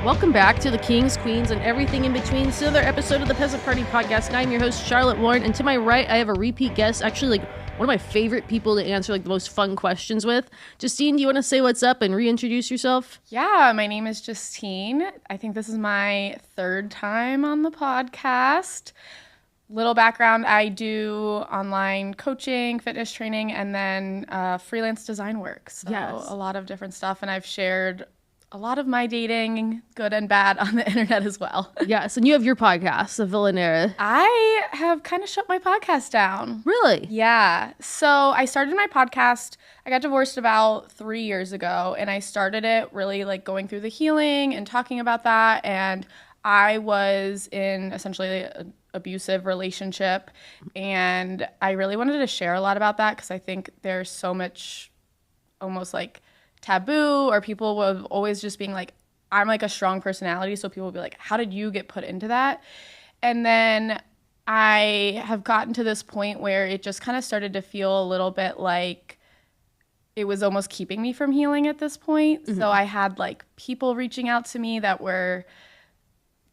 Welcome back to the Kings, Queens, and everything in between. It's another episode of the Peasant Party Podcast, and I'm your host, Charlotte Warren. And to my right, I have a repeat guest, actually, one of my favorite people to answer, the most fun questions with. Justine, do you want to say what's up and reintroduce yourself? Yeah, my name is Justine. I think this is my third time on the podcast. Little background, I do online coaching, fitness training, and then freelance design work. So a lot of different stuff, and I've shared a lot of my dating, good and bad, on the internet as well. Yes, and you have your podcast, The Villanera. I have kind of shut my podcast down. Really? Yeah. So I started my podcast, I got divorced about 3 years ago, and I started it really going through the healing and talking about that. And I was in essentially an abusive relationship, and I really wanted to share a lot about that because I think there's so much almost taboo, or people will always just being I'm a strong personality, so people will be like, how did you get put into that? And then I have gotten to this point where it just kind of started to feel a little bit like it was almost keeping me from healing at this point. Mm-hmm. So I had people reaching out to me that were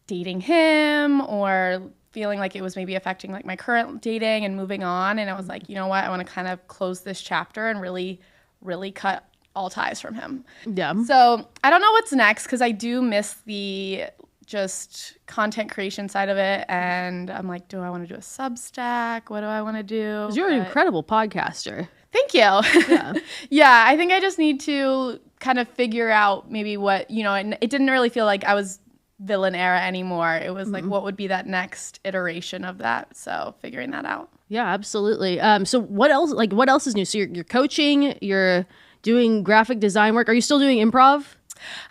dating him or feeling like it was maybe affecting my current dating and moving on. And I was like, you know what? I want to kind of close this chapter and really, really cut all ties from him. Yeah. So I don't know what's next because I do miss the just content creation side of it. And I'm like, do I want to do a Substack? What do I want to do? You're an incredible podcaster. Thank you. Yeah. Yeah, I think I just need to kind of figure out maybe what, and it didn't really feel like I was Villanera anymore. It was what would be that next iteration of that. So figuring that out. Yeah, absolutely. So what else? What else is new? So you're coaching. You're doing graphic design work. Are you still doing improv?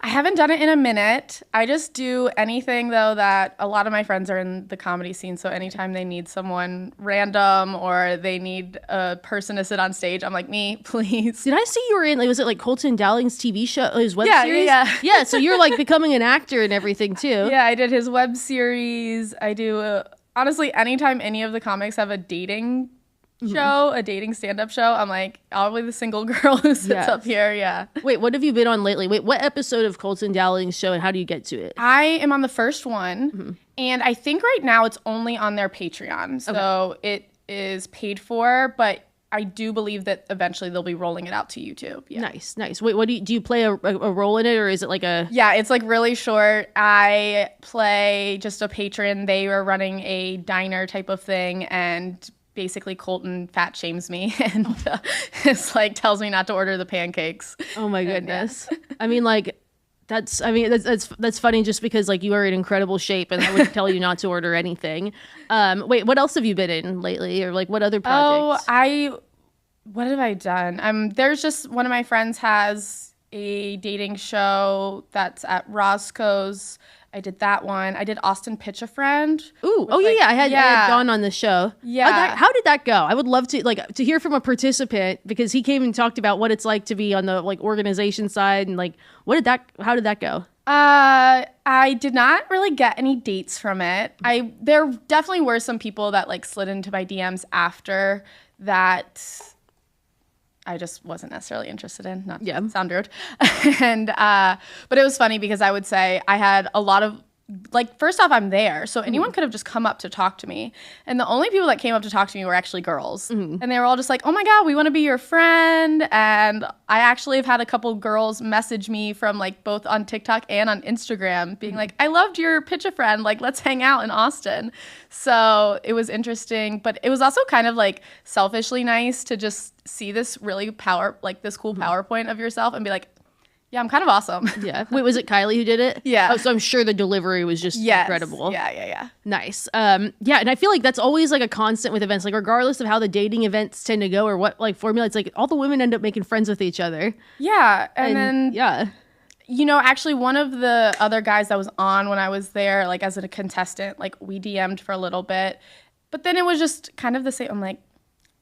I haven't done it in a minute. I just do anything, though, that a lot of my friends are in the comedy scene. So anytime they need someone random or they need a person to sit on stage, I'm like, me, please. Did I see you were in, was it Colton Dowling's TV show, his web series? Yeah. Yeah, so you're becoming an actor and everything, too. Yeah, I did his web series. I do, honestly, anytime any of the comics have a dating show, a dating stand-up show, I'm like, I'll be the single girl who sits up here. Yeah. Wait, what have you been on lately? Wait, what episode of Colton Dowling's show and how do you get to it? I am on the first one, and I think right now it's only on their Patreon, so it is paid for, but I do believe that eventually they'll be rolling it out to YouTube. Yeah. Nice. Wait, what do you play a role in it, or is it a... Yeah, it's really short. I play just a patron. They are running a diner type of thing, and basically Colton fat shames me and it's tells me not to order the pancakes. Oh my goodness. Yeah. That's funny just because you are in incredible shape and I would tell you not to order anything. Wait, what else have you been in lately, or what other projects? What have I done? There's just one of my friends has a dating show that's at Roscoe's. I did that one. I did Austin Pitch a Friend. Ooh, I had Dawn on the show. Yeah. How did that go? I would love to to hear from a participant because he came and talked about what it's like to be on the organization side and how did that go? I did not really get any dates from it. There definitely were some people that slid into my DMs after that I just wasn't necessarily interested in, not to sound rude. And, but it was funny because I would say I had a lot of, first off, I'm there. So anyone could have just come up to talk to me. And the only people that came up to talk to me were actually girls. And they were all just oh my God, we want to be your friend. And I actually have had a couple girls message me from both on TikTok and on Instagram being I loved your Pitch a Friend. Let's hang out in Austin. So it was interesting, but it was also kind of selfishly nice to just see this really this cool PowerPoint of yourself and be yeah, I'm kind of awesome. Yeah. Wait, was it Kylie who did it? Yeah. Oh, so I'm sure the delivery was just incredible. Yeah. Nice. Yeah, and I feel that's always a constant with events. Regardless of how the dating events tend to go or what formula, it's all the women end up making friends with each other. Yeah. And then yeah. Actually one of the other guys that was on when I was there, as a contestant, we DM'd for a little bit. But then it was just kind of the same. I'm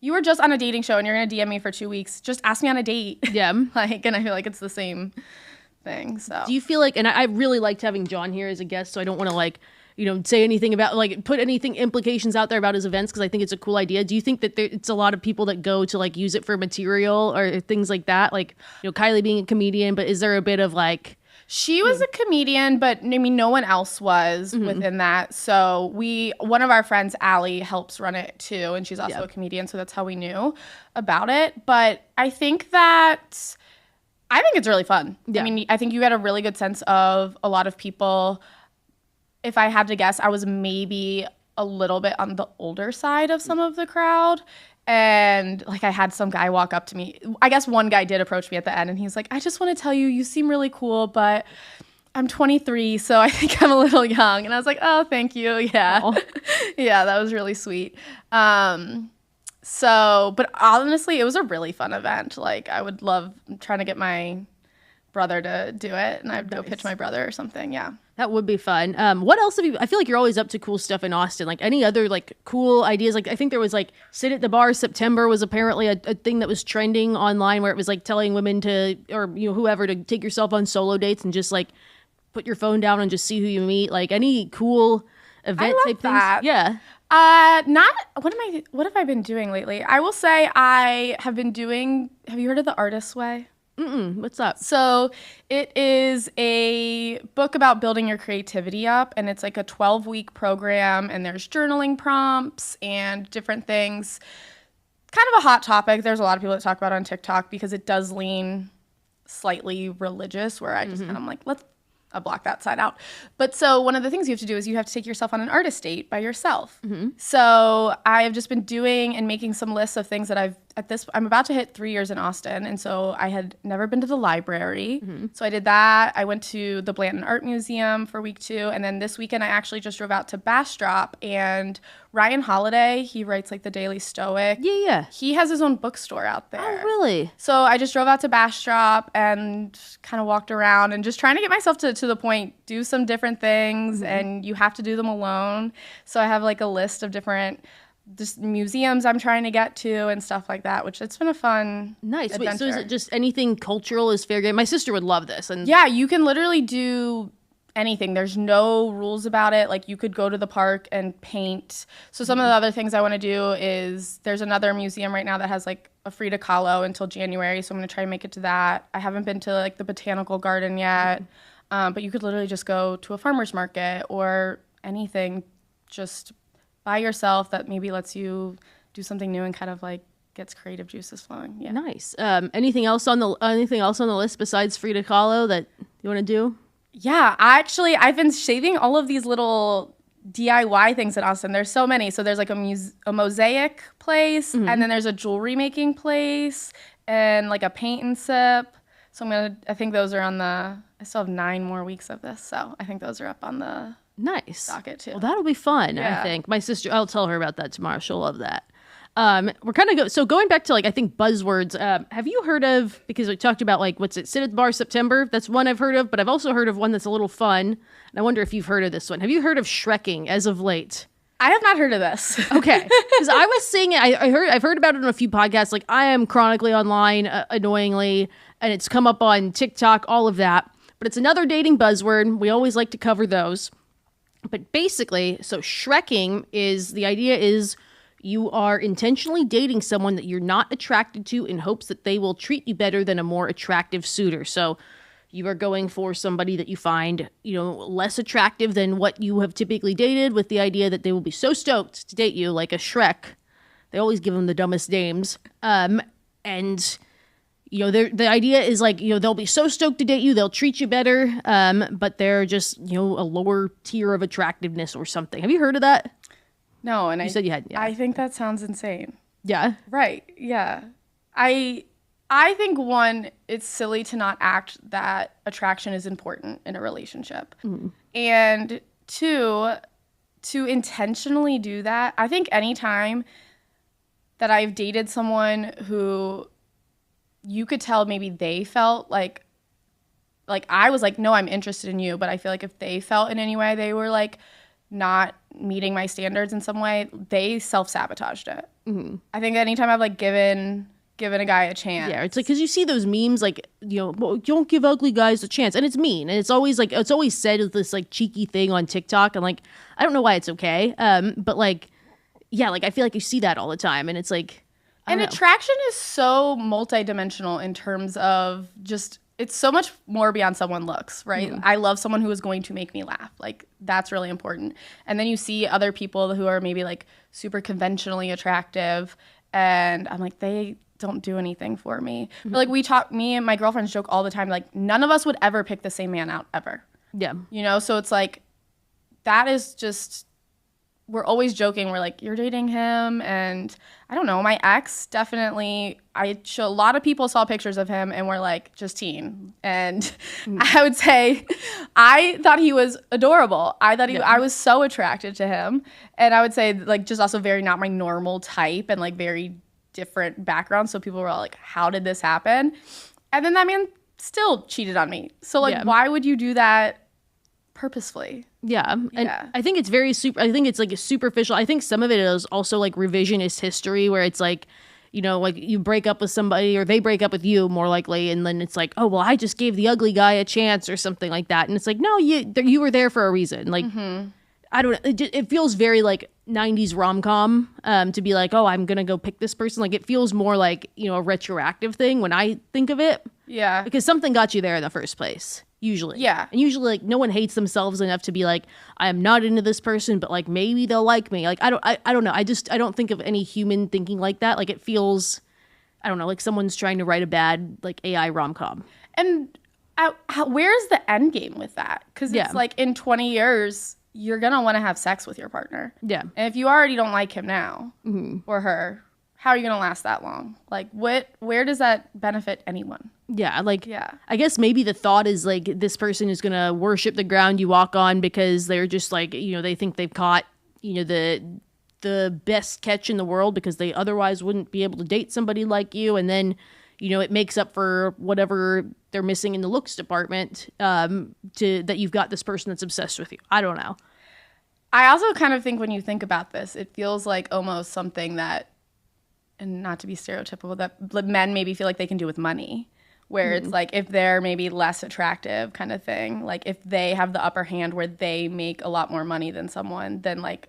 you were just on a dating show and you're going to DM me for 2 weeks. Just ask me on a date. Yeah. And I feel it's the same thing. So do you feel and I really liked having John here as a guest, so I don't want to say anything about put anything implications out there about his events because I think it's a cool idea. Do you think that it's a lot of people that go to use it for material or things like that? Kylie being a comedian, but is there a bit of She was a comedian, but I mean, no one else was within that. So one of our friends, Allie, helps run it too, and she's also a comedian, so that's how we knew about it. But I think it's really fun. Yeah. I mean, I think you get a really good sense of a lot of people. If I had to guess, I was maybe a little bit on the older side of some of the crowd. And like I had some guy walk up to me. I guess one guy did approach me at the end and he's like, I just want to tell you, you seem really cool, but I'm 23, so I think I'm a little young. And I was like, oh, thank you. Yeah. Yeah, that was really sweet. But honestly, it was a really fun event. Like I would love trying to get my brother to do it and I'd go pitch my brother or something. Yeah. That would be fun. What else have you, I feel like you're always up to cool stuff in Austin. Like any other like cool ideas? Like I think there was like Sit at the Bar September was apparently a thing that was trending online where it was like telling women to, or whoever, to take yourself on solo dates and just like put your phone down and just see who you meet. Like any cool event type that. things? Yeah. What have I been doing lately? I will say I have been doing, have you heard of The Artist's Way? What's up? So it is a book about building your creativity up, and it's like a 12-week program, and there's journaling prompts and different things. Kind of a hot topic. There's a lot of people that talk about it on TikTok because it does lean slightly religious, where I just kind of like, I'll block that side out. But so one of the things you have to do is you have to take yourself on an artist date by yourself. So I have just been doing and making some lists of things that I'm about to hit 3 years in Austin. And so I had never been to the library. So I did that. I went to the Blanton Art Museum for week 2. And then this weekend I actually just drove out to Bastrop, and Ryan Holiday, he writes like the Daily Stoic. Yeah. He has his own bookstore out there. Oh, really? So I just drove out to Bastrop and kind of walked around and just trying to get myself to the point, do some different things, and you have to do them alone. So I have like a list of different just museums I'm trying to get to and stuff like that, which it's been a fun adventure. Wait, so is it just anything cultural is fair game? My sister would love this. And yeah, you can literally do anything. There's no rules about it. Like you could go to the park and paint. So some of the other things I want to do is there's another museum right now that has like a Frida Kahlo until January. So I'm going to try and make it to that. I haven't been to like the botanical garden yet. But you could literally just go to a farmer's market or anything just by yourself that maybe lets you do something new and kind of like gets creative juices flowing. Yeah. Nice. Anything else on the list besides Frida Kahlo that you want to do? Yeah, I've been saving all of these little DIY things in Austin. There's so many. So there's like a mosaic place, and then there's a jewelry making place, and like a paint and sip. So I think those are I still have 9 more weeks of this, so I think those are up on the docket too. Well, that'll be fun, I think. My sister, I'll tell her about that tomorrow. She'll love that. We're kind of going back to like, I think buzzwords. Have you heard of, because we talked about like, Sit at the Bar September? That's one I've heard of, but I've also heard of one that's a little fun. And I wonder if you've heard of this one. Have you heard of Shrekking as of late? I have not heard of this. Okay. Because I was seeing it. I've heard about it on a few podcasts. Like I am chronically online, annoyingly, and it's come up on TikTok, all of that. But it's another dating buzzword. We always like to cover those. But basically, so Shrekking the idea is you are intentionally dating someone that you're not attracted to in hopes that they will treat you better than a more attractive suitor. So you are going for somebody that you find, less attractive than what you have typically dated, with the idea that they will be so stoked to date you, like a Shrek. They always give them the dumbest names. And the idea is like, they'll be so stoked to date you, they'll treat you better, but they're just, a lower tier of attractiveness or something. Have you heard of that? No, and you said you had. Yeah. I think that sounds insane. Yeah. Right. Yeah. I think one, it's silly to not act that attraction is important in a relationship. And 2, to intentionally do that, I think anytime that I've dated someone who you could tell maybe they felt like I was like, no, I'm interested in you, but I feel like if they felt in any way they were like not meeting my standards in some way, they self-sabotaged it. I think anytime I've like given a guy a chance. Yeah, it's like, because you see those memes like, well, don't give ugly guys a chance, and it's mean, and it's always said as this like cheeky thing on TikTok, and like I don't know why it's okay, but like, yeah, like I feel like you see that all the time, and it's like, and attraction is so multidimensional in terms of just it's so much more beyond someone looks, right? I love someone who is going to make me laugh. Like, that's really important. And then you see other people who are maybe like super conventionally attractive, and I'm like, they don't do anything for me. But like me and my girlfriends joke all the time, like none of us would ever pick the same man out ever. Yeah. You know, so it's like, that is just, we're always joking. We're like, you're dating him. And I don't know, my ex definitely, a lot of people saw pictures of him and were like, Justine. And I would say, I thought he was adorable. I thought I was so attracted to him. And I would say, like, just also very not my normal type and like very different background. So people were all like, how did this happen? And then that man still cheated on me. So like, why would you do that purposefully? Yeah. And I think it's I think it's like a superficial. I think some of it is also like revisionist history, where it's like, you know, like you break up with somebody or they break up with you more likely. And then it's like, oh, well, I just gave the ugly guy a chance or something like that. And it's like, no, you were there for a reason. Like, I don't know. It feels very like 90s rom-com to be like, oh, I'm going to go pick this person. Like, it feels more like, you know, a retroactive thing when I think of it. Yeah. Because something got you there in the first place. Usually. Yeah. And usually, like, no one hates themselves enough to be like, I am not into this person, but like maybe they'll like me. Like, I don't know. I don't think of any human thinking like that. Like, it feels, I don't know, like someone's trying to write a bad like AI rom-com. And where's the end game with that? Because it's like in 20 years, you're going to want to have sex with your partner. Yeah. And if you already don't like him now or her, how are you going to last that long? Like, where does that benefit anyone? Yeah, like, I guess maybe the thought is like this person is going to worship the ground you walk on because they're just like, you know, they think they've caught, you know, the best catch in the world because they otherwise wouldn't be able to date somebody like you. And then, you know, it makes up for whatever they're missing in the looks department that you've got this person that's obsessed with you. I don't know. I also kind of think when you think about this, it feels like almost something that, and not to be stereotypical, that men maybe feel like they can do with money. Where it's like if they're maybe less attractive kind of thing, like if they have the upper hand where they make a lot more money than someone, then like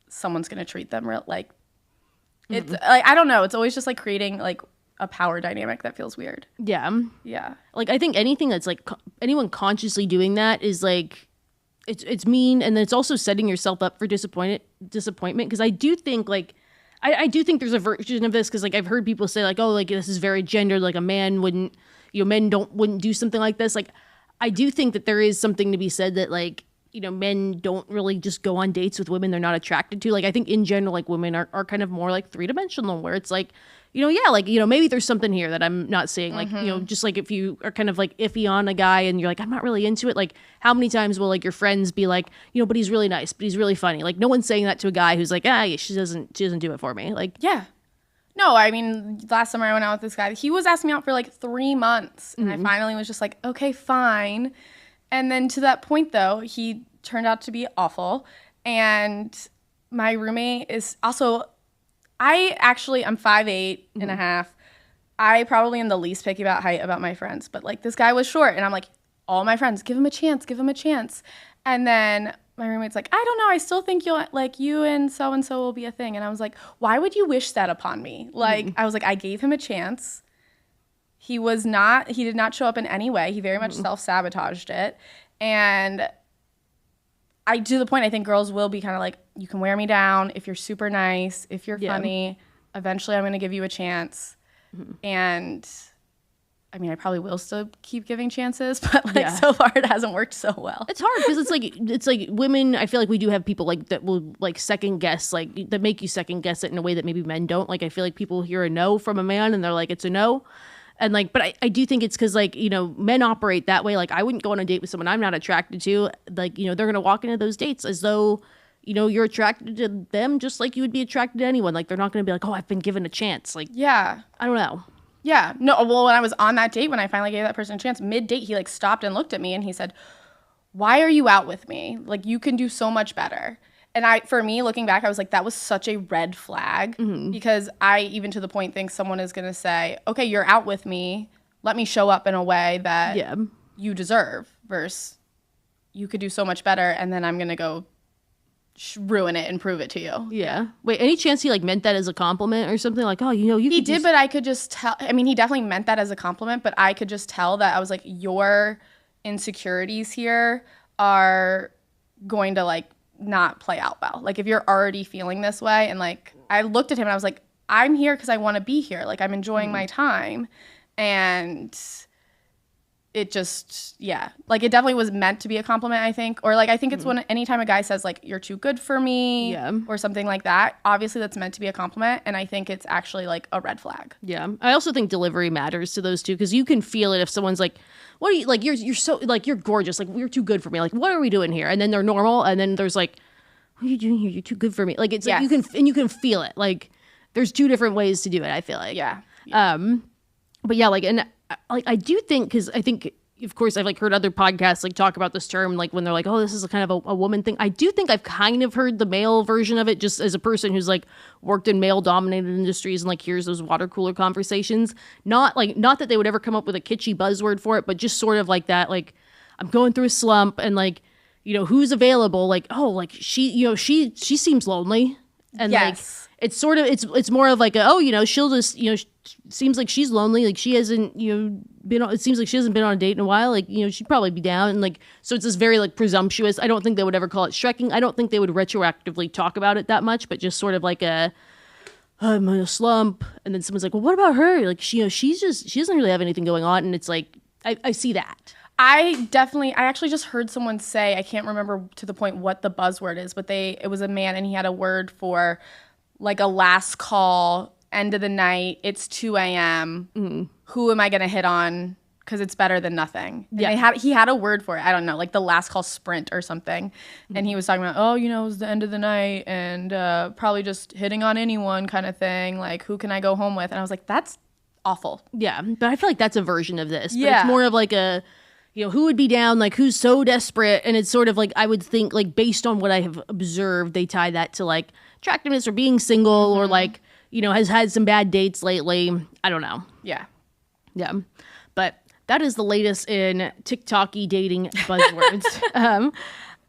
someone's going to treat them like it's like, I don't know. It's always just like creating like a power dynamic that feels weird. Yeah. Yeah. Like I think anything that's like anyone consciously doing that is like, it's mean. And then it's also setting yourself up for disappointment. Cause I do think like, I do think there's a version of this. Cause like I've heard people say like, oh, like this is very gendered. Like a man wouldn't, you know, men wouldn't do something like this. Like, I do think that there is something to be said that like, you know, men don't really just go on dates with women they're not attracted to. Like, I think in general, like women are kind of more like 3-dimensional where it's like, you know, yeah, like, you know, maybe there's something here that I'm not seeing. Like, you know, just like if you are kind of like iffy on a guy and you're like, I'm not really into it. Like, how many times will like your friends be like, you know, but he's really nice, but he's really funny. Like, no one's saying that to a guy who's like, yeah, she doesn't do it for me. Like, yeah. No, I mean, last summer I went out with this guy. He was asking me out for like 3 months. And I finally was just like, okay, fine. And then to that point, though, he turned out to be awful. And my roommate is also, I'm 5'8" and a half. I probably am the least picky about height about my friends. But like this guy was short. And I'm like, all my friends, give him a chance, give him a chance. And then my roommate's like, I don't know, I still think you and so will be a thing. And I was like, why would you wish that upon me? Like, I was like, I gave him a chance. He did not show up in any way. He very much self-sabotaged it. And to the point, I think girls will be kind of like, you can wear me down if you're super nice, if you're funny. Eventually, I'm going to give you a chance. And I mean, I probably will still keep giving chances, but like so far it hasn't worked so well. It's hard because it's like women. I feel like we do have people like that will like second guess, like that make you second guess it in a way that maybe men don't. Like I feel like people hear a no from a man and they're like, it's a no. And like, but I do think it's because like, you know, men operate that way. Like I wouldn't go on a date with someone I'm not attracted to. Like, you know, they're going to walk into those dates as though, you know, you're attracted to them just like you would be attracted to anyone. Like they're not going to be like, oh, I've been given a chance. Like, I don't know. Yeah. No, well, when I was on that date, when I finally gave that person a chance, mid-date, he like stopped and looked at me and he said, why are you out with me? Like, you can do so much better. And for me, looking back, I was like, that was such a red flag because I, even to the point, think someone is going to say, okay, you're out with me. Let me show up in a way that you deserve versus you could do so much better. And then I'm going to go ruin it and prove it to you. Yeah. Wait, any chance he like meant that as a compliment or something? Like, oh, you know, you He did, but I could just tell. I mean, he definitely meant that as a compliment, but I could just tell that I was like, your insecurities here are going to like not play out well. Like if you're already feeling this way, and like I looked at him and I was like, I'm here because I want to be here. Like I'm enjoying my time, and it just, yeah, like it definitely was meant to be a compliment, I think. Or like I think it's when anytime a guy says like you're too good for me or something like that, obviously that's meant to be a compliment, and I think it's actually like a red flag. Yeah. I also think delivery matters to those two, because you can feel it if someone's like, what are you, like you're so like you're gorgeous, like you're too good for me, like what are we doing here? And then they're normal, and then there's like, what are you doing here? You're too good for me. Like it's like you can feel it. Like there's two different ways to do it, I feel like. Yeah. But yeah, like, and like I do think, because I think, of course, I've like heard other podcasts like talk about this term, like when they're like, oh, this is a kind of a woman thing. I do think I've kind of heard the male version of it, just as a person who's like worked in male dominated industries and like hears those water cooler conversations. Not that they would ever come up with a kitschy buzzword for it, but just sort of like that, like I'm going through a slump, and like, you know, who's available? Like, oh, like she seems lonely. And like it's sort of it's more of like a, oh, you know, she'll just, you know, seems like she's lonely, like she hasn't, you know, been on, it seems like she hasn't been on a date in a while, like, you know, she'd probably be down, and like, so it's this very like presumptuous. I don't think they would ever call it Shrekking. I don't think they would retroactively talk about it that much, but just sort of like a, I'm in a slump, and then someone's like, well, what about her? Like she, you know, she doesn't really have anything going on, and it's like I see that. I actually just heard someone say, I can't remember to the point what the buzzword is, but it was a man, and he had a word for like a last call, end of the night, it's 2 a.m. Who am I going to hit on? Because it's better than nothing. And he had a word for it. I don't know, like the last call sprint or something. And he was talking about, oh, you know, it was the end of the night, and probably just hitting on anyone kind of thing. Like, who can I go home with? And I was like, that's awful. Yeah, but I feel like that's a version of this. But it's more of like a, you know, who would be down, like who's so desperate, and it's sort of like, I would think, like based on what I have observed, they tie that to like attractiveness or being single or like, you know, has had some bad dates lately. I don't know. Yeah. But that is the latest in TikTok-y dating buzzwords.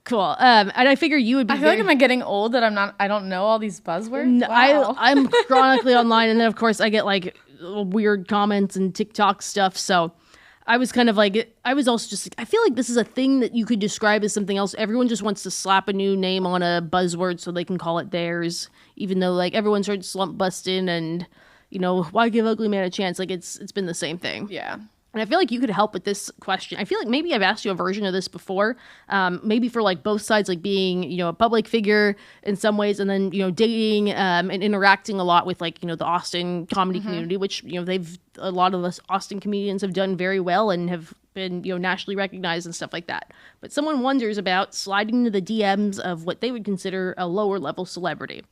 Cool. And I figure you would be. I feel like am I getting old that I don't know all these buzzwords? No, wow. I'm chronically online, and then of course I get like weird comments and TikTok stuff. So I was kind of like, I was also just like, I feel like this is a thing that you could describe as something else. Everyone just wants to slap a new name on a buzzword so they can call it theirs, even though like everyone's heard slump busting and, you know, why give ugly man a chance? Like it's been the same thing. Yeah. And I feel like you could help with this question. I feel like maybe I've asked you a version of this before, maybe for like both sides, like being, you know, a public figure in some ways, and then, you know, dating and interacting a lot with like, you know, the Austin comedy community, which, you know, a lot of us Austin comedians have done very well and have been, you know, nationally recognized and stuff like that. But someone wonders about sliding into the DMs of what they would consider a lower level celebrity.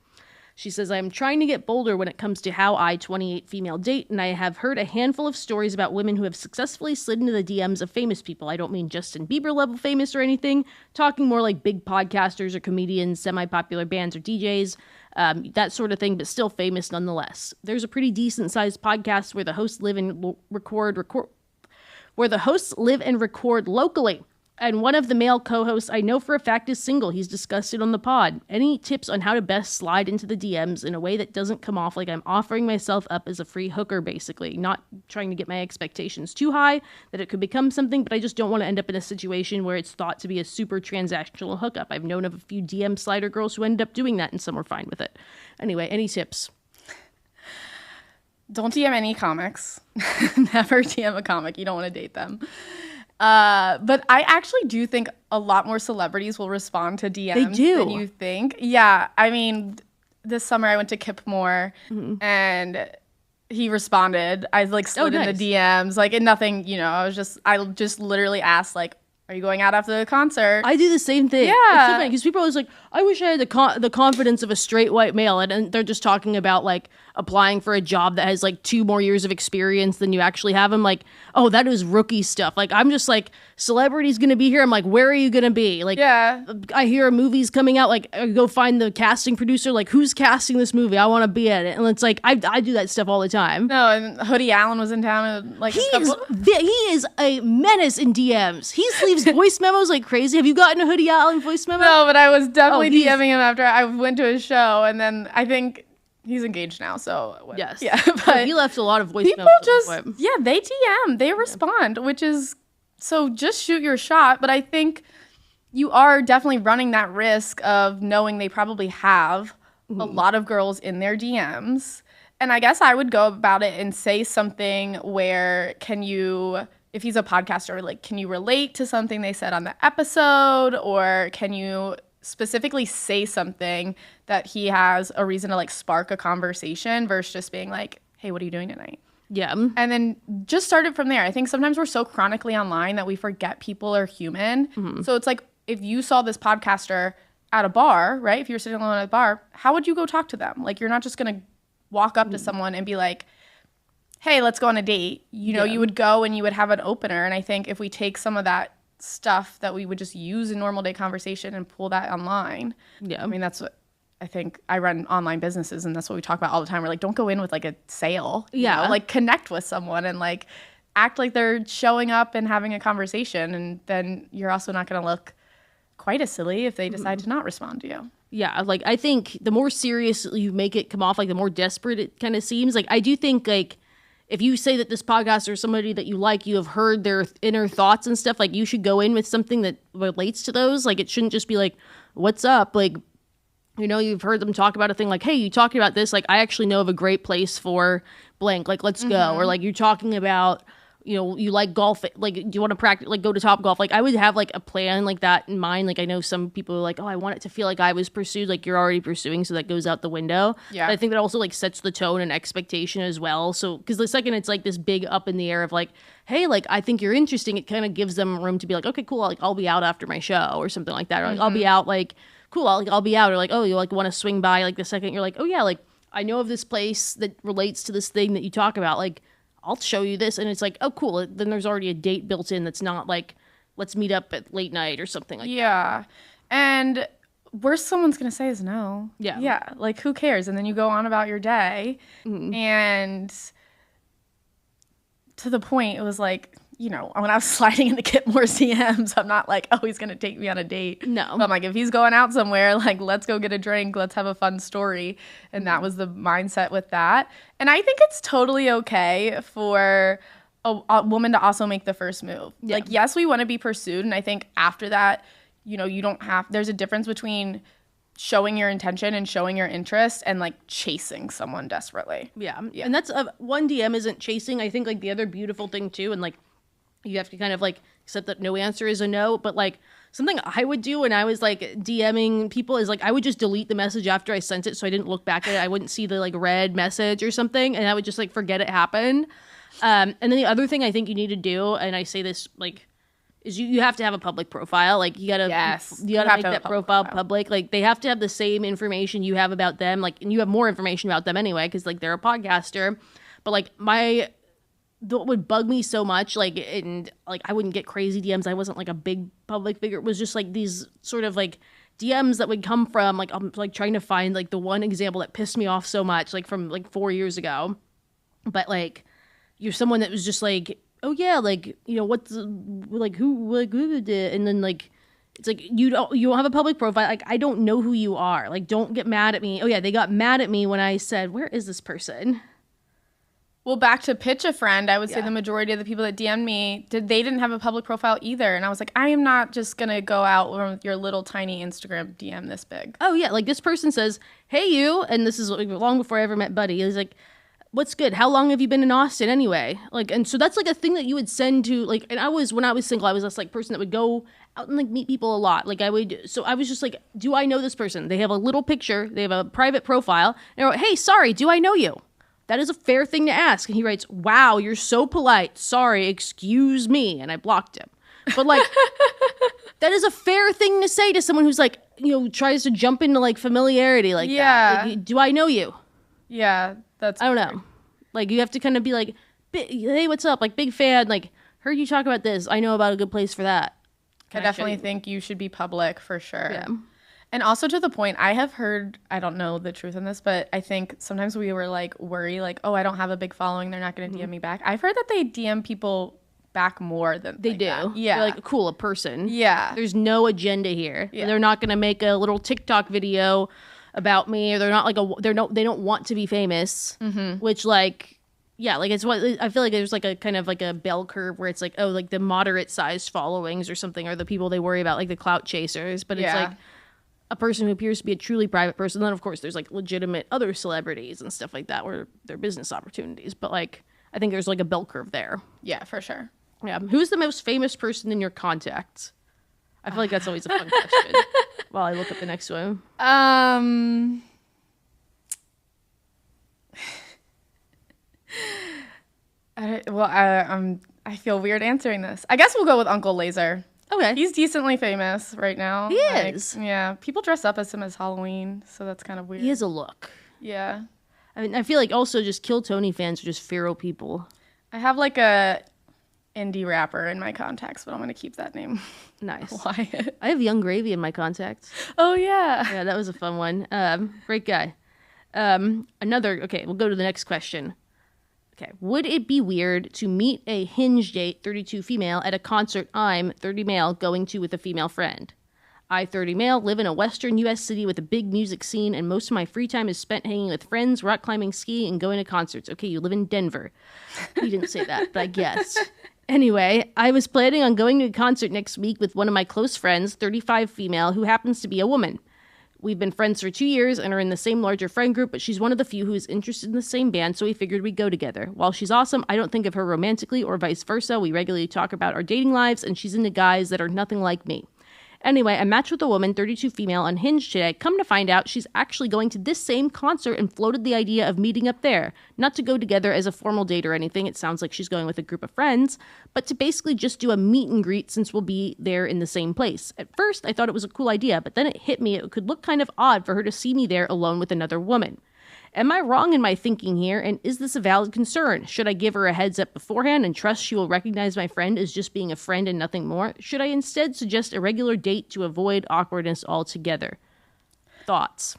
She says, I'm trying to get bolder when it comes to how I, 28 female, date, and I have heard a handful of stories about women who have successfully slid into the DMs of famous people. I don't mean Justin Bieber level famous or anything, talking more like big podcasters or comedians, semi-popular bands or DJs, that sort of thing, but still famous nonetheless. There's a pretty decent sized podcast where the hosts live and record locally. And one of the male co-hosts I know for a fact is single. He's discussed it on the pod. Any tips on how to best slide into the DMs in a way that doesn't come off like I'm offering myself up as a free hooker, basically? Not trying to get my expectations too high that it could become something, but I just don't want to end up in a situation where it's thought to be a super transactional hookup. I've known of a few DM slider girls who ended up doing that, and some were fine with it. Anyway, any tips? Don't DM any comics. Never DM a comic. You don't want to date them. But I actually do think a lot more celebrities will respond to DMs than you think. Yeah. I mean, this summer I went to Kip Moore and he responded. I like slid in the DMs, like, and nothing, you know, I just literally asked, like, are you going out after the concert? I do the same thing. Yeah. It's so funny because people are always like, I wish I had the confidence of a straight white male. And they're just talking about like applying for a job that has like 2 more years of experience than you actually have. I'm like, oh, that is rookie stuff. Like, I'm just like, celebrity's going to be here. I'm like, where are you going to be? Like, yeah. I hear a movie's coming out. Like, I go find the casting producer. Like, who's casting this movie? I want to be at it. And it's like, I do that stuff all the time. No, and Hoodie Allen was in town. And, like, he is a menace in DMs. He's leaving leaves voice memos like crazy. Have you gotten a Hoodie Allen voice memo? No, but I was definitely DMing him after I went to his show, and then I think he's engaged now. So yes, yeah. But he left a lot of voice people memos. they DM, they respond, which is so just shoot your shot. But I think you are definitely running that risk of knowing they probably have a lot of girls in their DMs. And I guess I would go about it and say something where if he's a podcaster, like, can you relate to something they said on the episode? Or can you specifically say something that he has a reason to like spark a conversation versus just being like, hey, what are you doing tonight? Yeah. And then just start it from there. I think sometimes we're so chronically online that we forget people are human. So it's like, if you saw this podcaster at a bar, right? If you're sitting alone at a bar, how would you go talk to them? Like, you're not just going to walk up to someone and be like, hey, let's go on a date. You would go and you would have an opener. And I think if we take some of that stuff that we would just use in normal day conversation and pull that online. Yeah. I mean, that's what I think. I run online businesses, and that's what we talk about all the time. We're like, don't go in with like a sale. Yeah. Like, connect with someone and like act like they're showing up and having a conversation. And then you're also not going to look quite as silly if they decide to not respond to you. Yeah, like, I think the more serious you make it come off, like, the more desperate it kind of seems. Like, I do think, like, if you say that this podcaster is somebody that you like, you have heard their inner thoughts and stuff, like, you should go in with something that relates to those. Like, it shouldn't just be like, what's up? Like, you've heard them talk about a thing like, hey, you talking about this? Like, I actually know of a great place for blank. Like, let's go. Or, like, you're talking about, you like golf, like, do you want to practice, like, go to Top Golf? Like, I would have, like, a plan like that in mind. Like, I know some people are like, oh, I want it to feel like I was pursued. Like, you're already pursuing, so that goes out the window. Yeah. But I think that also, like, sets the tone and expectation as well. So, because the second it's, like, this big up in the air of, like, hey, like, I think you're interesting, it kind of gives them room to be like, okay, cool, like, I'll be out after my show or something like that. Or, like, I'll be out, like, cool, I'll be out. Or, like, oh, you, like, want to swing by, like, the second you're like, oh, yeah, like, I know of this place that relates to this thing that you talk about, like, I'll show you this. And it's like, oh, cool. Then there's already a date built in that's not like, let's meet up at late night or something like that. Yeah. And worst someone's going to say is no. Yeah. Yeah. Like, who cares? And then you go on about your day. And to the point, it was like, when I was sliding into Kip Moore's DMs, I'm not like, oh, he's going to take me on a date. No. But I'm like, if he's going out somewhere, like, let's go get a drink. Let's have a fun story. And that was the mindset with that. And I think it's totally okay for a woman to also make the first move. Yeah. Like, yes, we want to be pursued. And I think after that, you don't have, there's a difference between showing your intention and showing your interest and like chasing someone desperately. Yeah. And that's one DM isn't chasing. I think like the other beautiful thing too, and like, you have to kind of like accept that no answer is a no, but like something I would do when I was like DMing people is like I would just delete the message after I sent it so I didn't look back at it. I wouldn't see the like red message or something, and I would just like forget it happened. And then the other thing I think you need to do, and I say this like, is you have to have a public profile. Like you gotta make that profile public. Like they have to have the same information you have about them. Like, and you have more information about them anyway because like they're a podcaster. But like what would bug me so much, like, and like I wouldn't get crazy DMs. I wasn't like a big public figure. It was just like these sort of like DMs that would come from like I'm like trying to find like the one example that pissed me off so much, like from like 4 years ago. But like you're someone that was just like, oh yeah, like what's like who did it, and then like it's like you don't have a public profile. Like I don't know who you are. Like don't get mad at me. Oh yeah, they got mad at me when I said, where is this person? Well, back to pitch a friend, I would say the majority of the people that DM'd me, they didn't have a public profile either. And I was like, I am not just going to go out with your little tiny Instagram DM this big. Oh, yeah. Like this person says, hey, you. And this is like, long before I ever met Buddy. He's like, what's good? How long have you been in Austin anyway? Like, and so that's like a thing that you would send to like, and when I was single, I was this like person that would go out and like meet people a lot. Like I was just like, do I know this person? They have a little picture. They have a private profile. And I wrote, hey, sorry, do I know you? That is a fair thing to ask. And he writes, wow, you're so polite. Sorry, excuse me. And I blocked him. But like, that is a fair thing to say to someone who's like, tries to jump into like familiarity like that. Like, do I know you? Yeah, that's I don't know. Like, you have to kind of be like, hey, what's up? Like, big fan. Like, heard you talk about this. I know about a good place for that. I definitely think you should be public for sure. Yeah. And also to the point, I have heard, I don't know the truth in this, but I think sometimes we were like worry like, oh, I don't have a big following. They're not going to DM me back. I've heard that they DM people back more than They like do. that. Yeah. They're like, cool, a person. Yeah. There's no agenda here. Yeah. They're not going to make a little TikTok video about me, or they're not like they don't want to be famous, which like, yeah, like it's what I feel like there's like a kind of like a bell curve where it's like, oh, like the moderate sized followings or something are the people they worry about, like the clout chasers. But it's like a person who appears to be a truly private person. Then of course there's like legitimate other celebrities and stuff like that where they're business opportunities. But like, I think there's like a bell curve there. Yeah, for sure. Yeah. Who's the most famous person in your contacts? I feel like that's always a fun question. While I look up the next one. I feel weird answering this. I guess we'll go with Uncle Laser. Okay. He's decently famous right now. He is. Yeah. People dress up as him as Halloween, so that's kind of weird. He has a look. Yeah. I mean, I feel like also just Kill Tony fans are just feral people. I have like a indie rapper in my contacts, but I'm going to keep that name. Nice. Quiet. I have Young Gravy in my contacts. Oh, yeah. Yeah, that was a fun one. Great guy. Okay, we'll go to the next question. Okay, would it be weird to meet a hinge date, 32 female, at a concert I'm 30 male going to with a female friend? I, 30 male, live in a western U.S. city with a big music scene, and most of my free time is spent hanging with friends, rock climbing, skiing, and going to concerts. Okay, you live in Denver. You didn't say that, but I guess. Anyway, I was planning on going to a concert next week with one of my close friends, 35 female, who happens to be a woman. We've been friends for 2 years and are in the same larger friend group, but she's one of the few who is interested in the same band, so we figured we'd go together. While she's awesome, I don't think of her romantically or vice versa. We regularly talk about our dating lives, and she's into guys that are nothing like me. Anyway, I matched with a woman, 32 female, on Hinge today. Come to find out, she's actually going to this same concert and floated the idea of meeting up there. Not to go together as a formal date or anything, it sounds like she's going with a group of friends, but to basically just do a meet and greet since we'll be there in the same place. At first, I thought it was a cool idea, but then it hit me it could look kind of odd for her to see me there alone with another woman. Am I wrong in my thinking here, and is this a valid concern? Should I give her a heads up beforehand and trust she will recognize my friend as just being a friend and nothing more? Should I instead suggest a regular date to avoid awkwardness altogether? Thoughts?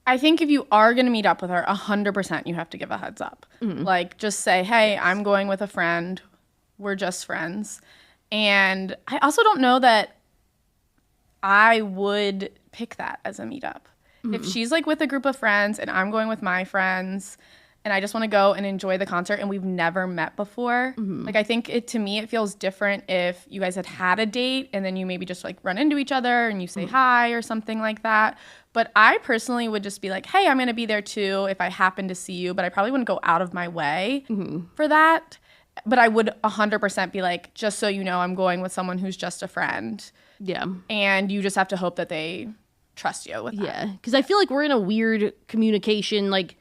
I think if you are going to meet up with her, 100% you have to give a heads up. Like, just say, hey, I'm going with a friend. We're just friends. And I also don't know that I would pick that as a meetup. If she's like with a group of friends and I'm going with my friends and I just want to go and enjoy the concert and we've never met before, like I think to me it feels different if you guys had a date and then you maybe just like run into each other and you say hi or something like that. But I personally would just be like, hey, I'm going to be there too if I happen to see you, but I probably wouldn't go out of my way for that. But I would 100% be like, just so you know, I'm going with someone who's just a friend. Yeah. And you just have to hope that they trust you with that. Yeah, because I feel like we're in a weird communication like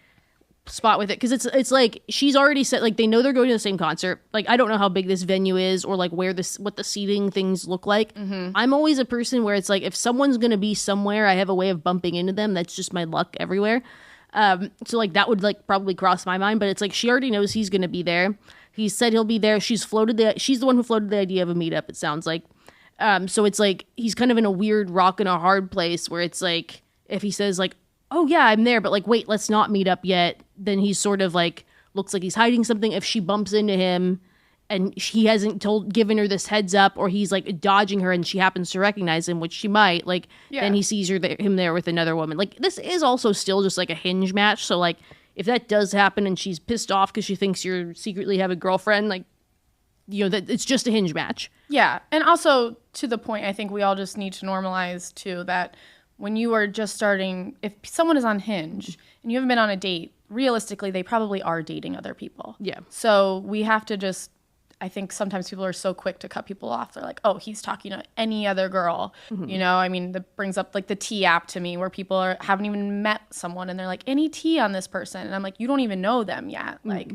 spot with it, because it's like she's already said like they know they're going to the same concert. Like I don't know how big this venue is or like what the seating things look like. I'm always a person where it's like if someone's gonna be somewhere, I have a way of bumping into them. That's just my luck everywhere. So like that would like probably cross my mind, but it's like she already knows he's gonna be there. He said he'll be there. She's the one who floated the idea of a meetup, it sounds like. So it's like he's kind of in a weird rock and a hard place where it's like if he says like, oh yeah, I'm there, but like wait, let's not meet up yet, then he's sort of like looks like he's hiding something. If she bumps into him and he hasn't given her this heads up, or he's like dodging her and she happens to recognize him, which she might, like then he sees him there with another woman. Like this is also still just like a Hinge match, so like if that does happen and she's pissed off because she thinks you secretly have a girlfriend, like you know that it's just a Hinge match. Yeah, and also to the point, I think we all just need to normalize too that when you are just starting, if someone is on Hinge and you haven't been on a date, realistically they probably are dating other people. Yeah. So we have to just, I think sometimes people are so quick to cut people off. They're like, oh, he's talking to any other girl. You know, I mean, that brings up like the tea app to me where people haven't even met someone and they're like, any tea on this person? And I'm like, you don't even know them yet. Like,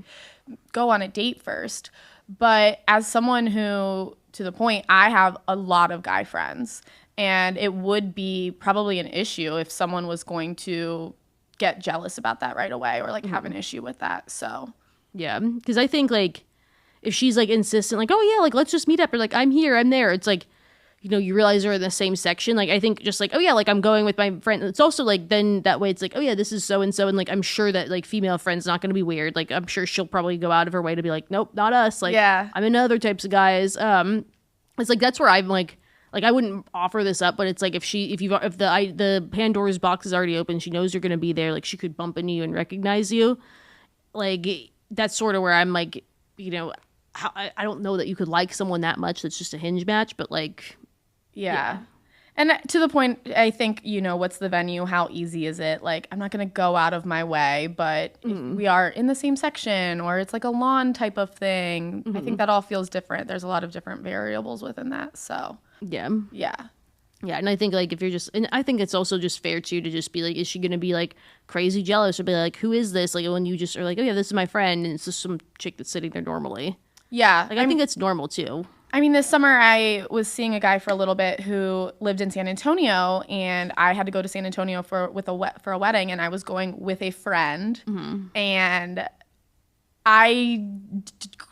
go on a date first. But as someone who, to the point, I have a lot of guy friends, and it would be probably an issue if someone was going to get jealous about that right away or like have an issue with that. So yeah, because I think like if she's like insistent, like, oh yeah, like let's just meet up, or like I'm here, I'm there, it's like you realize they're in the same section. Like, I think just like, oh yeah, like I'm going with my friend. It's also like, then that way it's like, oh yeah, this is so and so. And like, I'm sure that like female friend's not going to be weird. Like, I'm sure she'll probably go out of her way to be like, nope, not us. Like, I'm into other types of guys. It's like, that's where I'm like I wouldn't offer this up, but it's like if the Pandora's box is already open, she knows you're going to be there. Like, she could bump into you and recognize you. Like, that's sort of where I'm like, I don't know that you could like someone that much that's just a hinge match, but like, yeah. And to the point, I think, what's the venue? How easy is it? Like, I'm not going to go out of my way, but if we are in the same section or it's like a lawn type of thing, I think that all feels different. There's a lot of different variables within that. So, yeah. And I think like if you're just, and I think it's also just fair too to just be like, is she going to be like crazy jealous or be like, who is this? Like when you just are like, oh yeah, this is my friend, and it's just some chick that's sitting there normally. Yeah. Like I think it's normal too. I mean, this summer I was seeing a guy for a little bit who lived in San Antonio, and I had to go to San Antonio for a wedding, and I was going with a friend, and I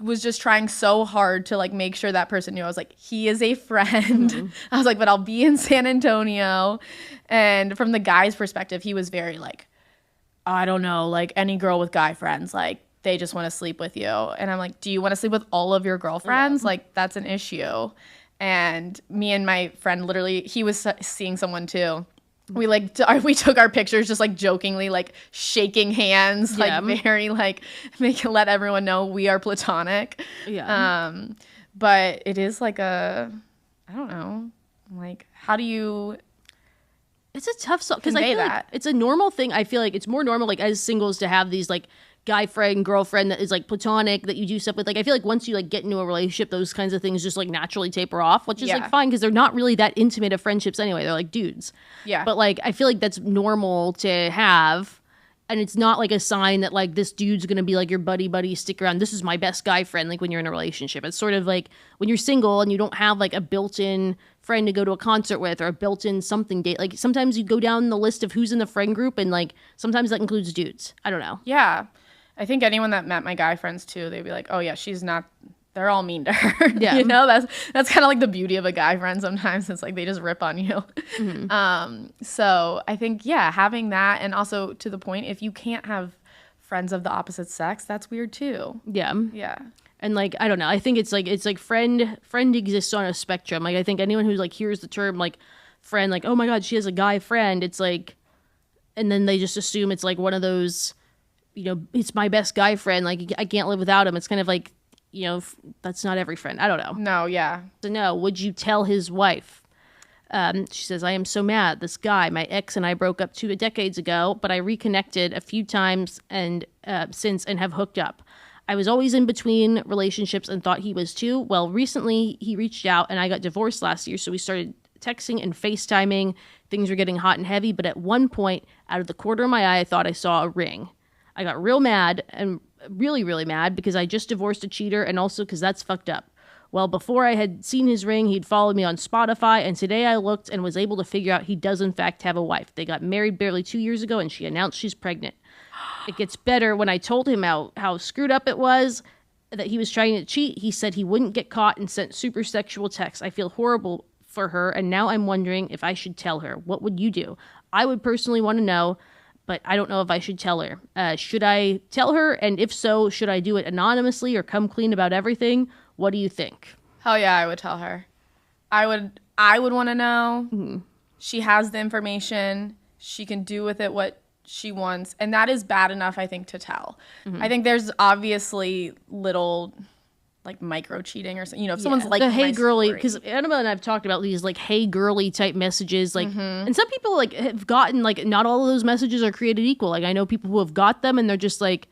was just trying so hard to like make sure that person knew. I was like, he is a friend. I was like, but I'll be in San Antonio. And from the guy's perspective, he was very like, I don't know, like any girl with guy friends, like they just want to sleep with you. And I'm like, do you want to sleep with all of your girlfriends? Yeah. Like, that's an issue. And me and my friend, literally, he was seeing someone too. We we took our pictures just like jokingly, like shaking hands, like very like let everyone know we are platonic. Yeah. But it is like I don't know, like how do you? It's a tough song because I feel like it's a normal thing. I feel like it's more normal, like as singles, to have these like guy friend, girlfriend that is like platonic that you do stuff with. Like I feel like once you like get into a relationship, those kinds of things just like naturally taper off, which is like fine because they're not really that intimate of friendships anyway. They're like dudes. Yeah. But like I feel like that's normal to have, and it's not like a sign that like this dude's gonna be like your buddy, stick around. This is my best guy friend. Like when you're in a relationship, it's sort of like when you're single and you don't have like a built-in friend to go to a concert with or a built-in something date. Like sometimes you go down the list of who's in the friend group, and like sometimes that includes dudes. I don't know. Yeah. I think anyone that met my guy friends too, they'd be like, oh yeah, she's not, they're all mean to her. Yeah. That's kind of like the beauty of a guy friend sometimes. It's like they just rip on you. So I think, having that, and also to the point, if you can't have friends of the opposite sex, that's weird too. Yeah. Yeah. And like, I don't know. I think it's like friend exists on a spectrum. Like I think anyone who's like hears the term like friend, like, oh my God, she has a guy friend. It's like, and then they just assume it's like one of those, it's my best guy friend. Like, I can't live without him. It's kind of like, that's not every friend. I don't know. No, yeah. So no, would you tell his wife? She says, I am so mad. This guy, my ex and I broke up 2 decades ago, but I reconnected a few times and since and have hooked up. I was always in between relationships and thought he was too. Well, recently he reached out and I got divorced last year. So we started texting and FaceTiming. Things were getting hot and heavy. But at one point, out of the corner of my eye, I thought I saw a ring. I got real mad and really, really mad because I just divorced a cheater and also because that's fucked up. Well, before I had seen his ring, he'd followed me on Spotify, and today I looked and was able to figure out he does in fact have a wife. They got married barely 2 years ago and she announced she's pregnant. It gets better. When I told him how screwed up it was, that he was trying to cheat, he said he wouldn't get caught and sent super sexual texts. I feel horrible for her, and now I'm wondering if I should tell her. What would you do? I would personally want to know, but I don't know if I should tell her. Should I tell her? And if so, should I do it anonymously or come clean about everything? What do you think? Hell yeah, I would tell her. I would want to know. Mm-hmm. She has the information. She can do with it what she wants. And that is bad enough, I think, to tell. Mm-hmm. I think there's obviously little like micro cheating or something, if someone's like the hey girly, because Annabelle and I've talked about these like hey girly type messages, like, and some people like have gotten like not all of those messages are created equal. Like I know people who have got them and they're just like,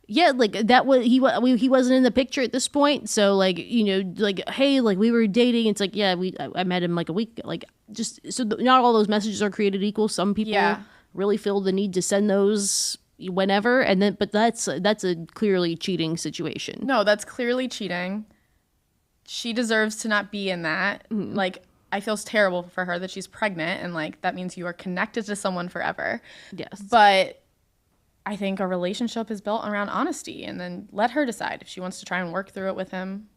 yeah, like that was he wasn't in the picture at this point, so like like hey, like we were dating. It's like I met him like a week, like just so not all those messages are created equal. Some people really feel the need to send those whenever, and then but that's a clearly cheating situation. No, that's clearly cheating. She deserves to not be in that. Mm-hmm. Like I feel terrible for her that she's pregnant, and like that means you are connected to someone forever. Yes, but I think a relationship is built around honesty, and then let her decide if she wants to try and work through it with him.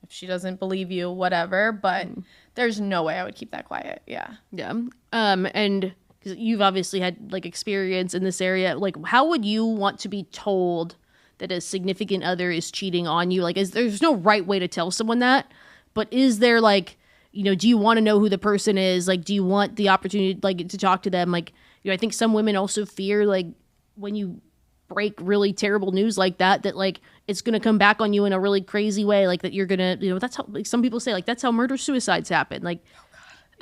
if she doesn't believe you, whatever. But there's no way I would keep that quiet. Yeah. Yeah. And because you've obviously had like experience in this area, like how would you want to be told that a significant other is cheating on you? Like, there's no right way to tell someone that, but is there like, do you want to know who the person is? Like, do you want the opportunity like to talk to them? Like, I think some women also fear like when you break really terrible news like that like it's going to come back on you in a really crazy way, like that you're going to, that's how, like some people say, like that's how murder suicides happen. Like,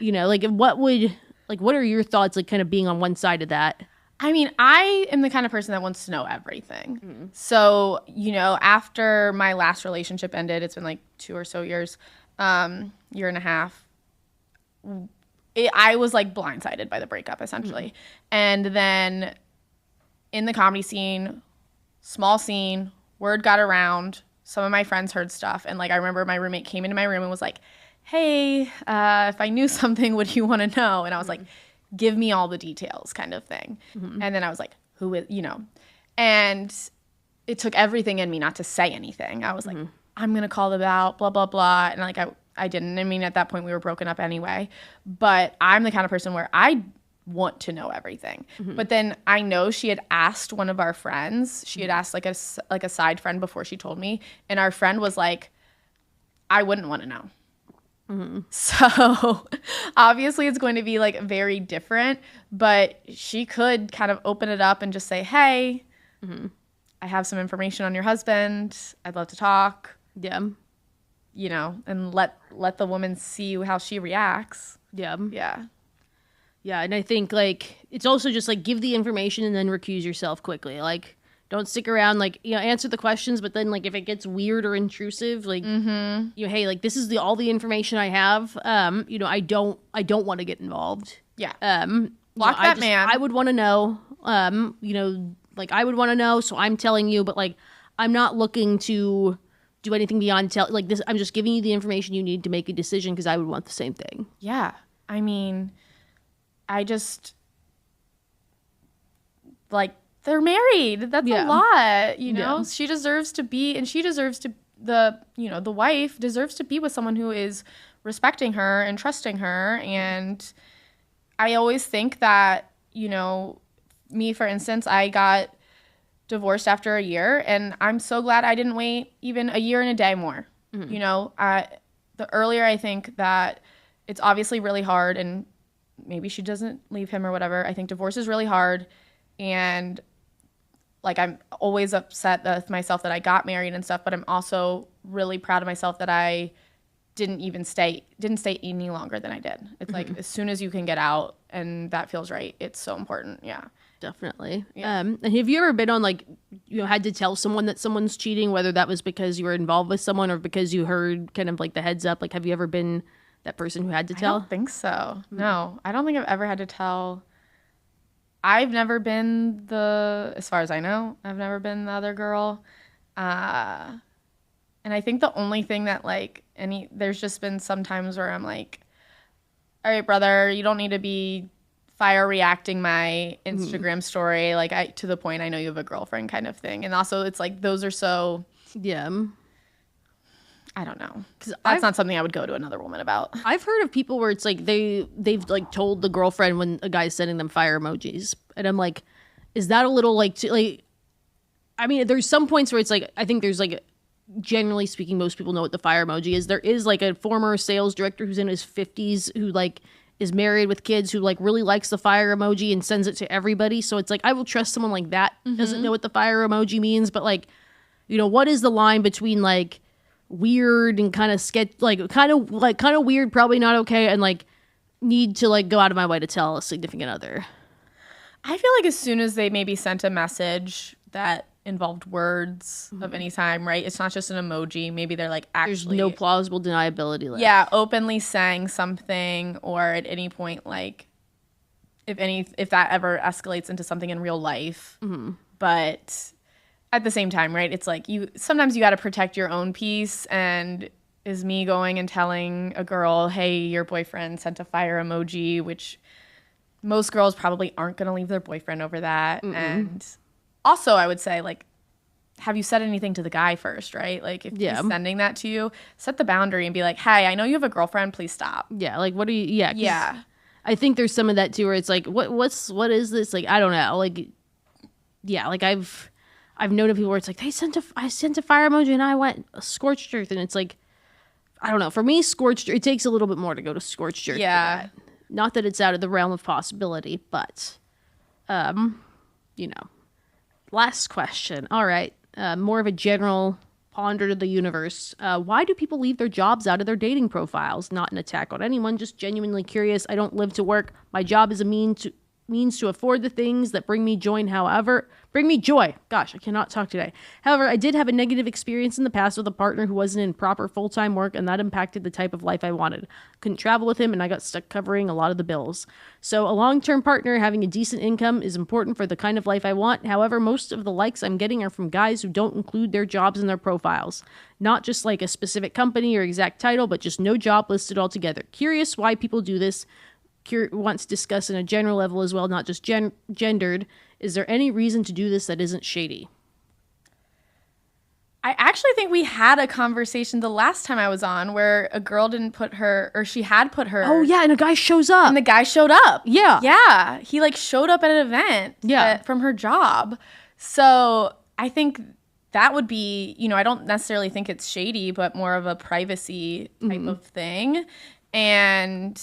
like what are your thoughts, like kind of being on one side of that? I mean, I am the kind of person that wants to know everything. So, after my last relationship ended, it's been like 2 or so years, year and a half, I was like blindsided by the breakup essentially. And then in the comedy scene, small scene, word got around. Some of my friends heard stuff. And like, I remember my roommate came into my room and was like, hey, if I knew something, would you want to know? And I was like, give me all the details kind of thing. And then I was like, who is, and it took everything in me not to say anything. I was like, I'm going to call them out, blah, blah, blah. And like, I didn't. I mean, at that point we were broken up anyway, but I'm the kind of person where I want to know everything. But then I know she had asked one of our friends, she had asked like a side friend before she told me. And our friend was like, I wouldn't want to know. So obviously it's going to be like very different, but she could kind of open it up and just say, hey, I have some information on your husband. I'd love to talk. Yeah. And let the woman see how she reacts. Yeah. Yeah. Yeah. And I think like, it's also just like give the information and then recuse yourself quickly. Like, don't stick around, like, answer the questions, but then, like, if it gets weird or intrusive, like, hey, like, this is all the information I have. I don't want to get involved. Yeah. Block that man. I would want to know, like, I would want to know, so I'm telling you, but, like, I'm not looking to do anything beyond like, this. I'm just giving you the information you need to make a decision because I would want the same thing. Yeah. I mean, I just, like, they're married. That's a lot, Yeah. She deserves to be, and she deserves to, the wife deserves to be with someone who is respecting her and trusting her. And I always think that, me, for instance, I got divorced after a year, and I'm so glad I didn't wait even a year and a day more. The earlier I think that it's obviously really hard, and maybe she doesn't leave him or whatever. I think divorce is really hard. And like, I'm always upset with myself that I got married and stuff, but I'm also really proud of myself that I didn't stay any longer than I did. It's like, as soon as you can get out and that feels right, it's so important. Yeah. Definitely. Yeah. And have you ever been on like, had to tell someone that someone's cheating, whether that was because you were involved with someone or because you heard kind of like the heads up? Like, have you ever been that person who had to tell? I don't think so. No, I don't think I've ever had to tell. I've never been as far as I know, I've never been the other girl. And I think the only thing that like there's just been some times where I'm like, all right, brother, you don't need to be fire reacting my Instagram story. Like, to the point I know you have a girlfriend kind of thing. And also it's like, those are so, yeah, I don't know. Because that's not something I would go to another woman about. I've heard of people where it's like they've like told the girlfriend when a guy's sending them fire emojis. And I'm like, is that a little like, I mean, there's some points where it's like, I think there's like, generally speaking, most people know what the fire emoji is. There is like a former sales director who's in his 50s who like is married with kids who like really likes the fire emoji and sends it to everybody. So it's like, I will trust someone like that doesn't know what the fire emoji means. But like, what is the line between like weird and kind of sketch, like kind of weird, probably not okay, and like need to like go out of my way to tell a significant other? I feel like as soon as they maybe sent a message that involved words of any time, right? It's not just an emoji. Maybe they're like actually... There's no plausible deniability left. Yeah, openly saying something, or at any point, like, if that ever escalates into something in real life. But at the same time, right? It's like, sometimes you got to protect your own peace, and is me going and telling a girl, hey, your boyfriend sent a fire emoji, which most girls probably aren't going to leave their boyfriend over that. And also, I would say, like, have you said anything to the guy first, right? Like if Yeah. he's sending that to you, set the boundary and be like, hey, I know you have a girlfriend, please stop. Yeah, like what are you? Yeah, 'cause Yeah. I think there's some of that too, where it's like, what is this? Like, I don't know. Like, yeah, like I've known of people where it's like I sent a fire emoji and I went scorched earth, and it's like, I don't know. For me, scorched, it takes a little bit more to go to scorched earth. Yeah. Not that it's out of the realm of possibility, but, you know. Last question. All right. More of a general ponder to the universe. Why do people leave their jobs out of their dating profiles? Not an attack on anyone, just genuinely curious. I don't live to work. My job is a means to afford the things that bring me joy. Gosh, I cannot talk today. However, I did have a negative experience in the past with a partner who wasn't in proper full-time work, and that impacted the type of life I wanted. Couldn't travel with him, and I got stuck covering a lot of the bills. So a long-term partner having a decent income is important for the kind of life I want. However, most of the likes I'm getting are from guys who don't include their jobs in their profiles. Not just like a specific company or exact title, but just no job listed altogether. Curious why people do this. Wants to discuss in a general level as well, not just gendered. Is there any reason to do this that isn't shady? I actually think we had a conversation the last time I was on where a girl didn't put her, or she had put her. Oh, yeah, and a guy shows up. And the guy showed up. Yeah. Yeah. He like showed up at an event from her job. So I think that would be, I don't necessarily think it's shady, but more of a privacy type of thing. And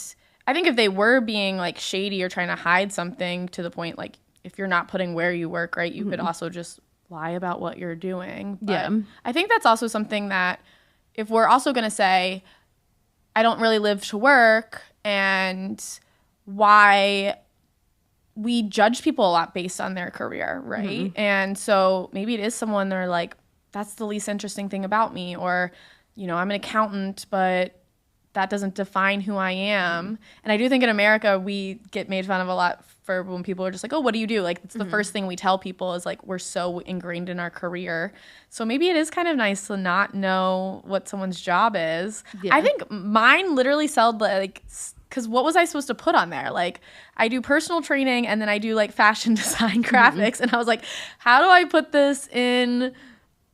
I think if they were being like shady or trying to hide something to the point, like if you're not putting where you work, right, you could also just lie about what you're doing. But I think that's also something that if we're also going to say, I don't really live to work, and why we judge people a lot based on their career, right? And so maybe it is someone they're like, that's the least interesting thing about me, or, I'm an accountant, but that doesn't define who I am. And I do think in America, we get made fun of a lot for when people are just like, oh, what do you do? Like, it's the first thing we tell people is like, we're so ingrained in our career. So maybe it is kind of nice to not know what someone's job is. Yeah. I think mine literally said like, because what was I supposed to put on there? Like, I do personal training and then I do like fashion design graphics. And I was like, how do I put this in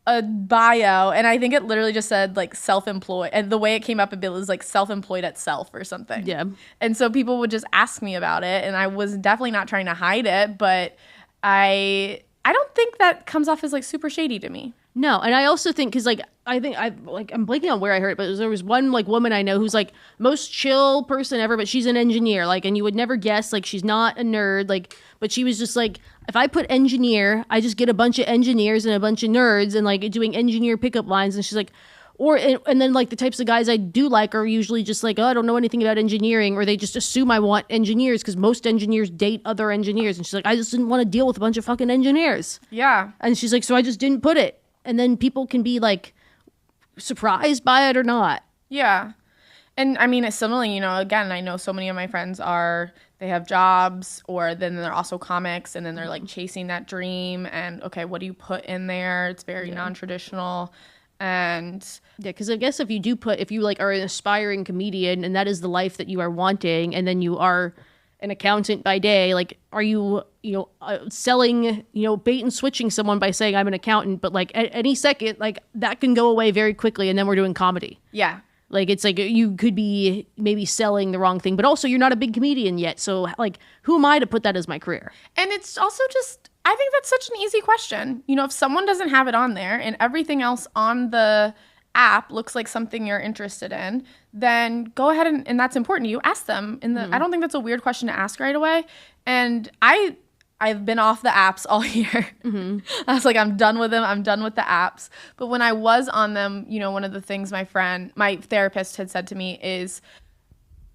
a bio? And I think it literally just said like self-employed, and the way it came up, it was like self-employed at self or something. Yeah. And so people would just ask me about it, and I was definitely not trying to hide it, but I don't think that comes off as like super shady to me. No, and I also think because I'm blanking on where I heard it, but there was one like woman I know who's like most chill person ever, but she's an engineer, like, and you would never guess, like, she's not a nerd, like, but she was just like, if I put engineer, I just get a bunch of engineers and a bunch of nerds and like doing engineer pickup lines, and she's like, and then like the types of guys I do like are usually just like, oh, I don't know anything about engineering, or they just assume I want engineers because most engineers date other engineers, and she's like, I just didn't want to deal with a bunch of fucking engineers. Yeah. And she's like, so I just didn't put it. And then people can be like surprised by it or not. Yeah. And I mean, it's similarly, again, I know so many of my friends they have jobs, or then they're also comics, and then they're like chasing that dream. And okay, what do you put in there? It's very non-traditional. And yeah, because I guess if you like are an aspiring comedian and that is the life that you are wanting, and then you are an accountant by day, like, are you selling, bait and switching someone by saying I'm an accountant, but like at any second, like that can go away very quickly, and then we're doing comedy. Yeah. Like, it's like you could be maybe selling the wrong thing, but also you're not a big comedian yet. So like, who am I to put that as my career? And it's also just, I think that's such an easy question. If someone doesn't have it on there and everything else on the app looks like something you're interested in, then go ahead and that's important to you. Ask them. I don't think that's a weird question to ask right away. And I've been off the apps all year. I was like, I'm done with them. I'm done with the apps. But when I was on them, one of the things my therapist had said to me is,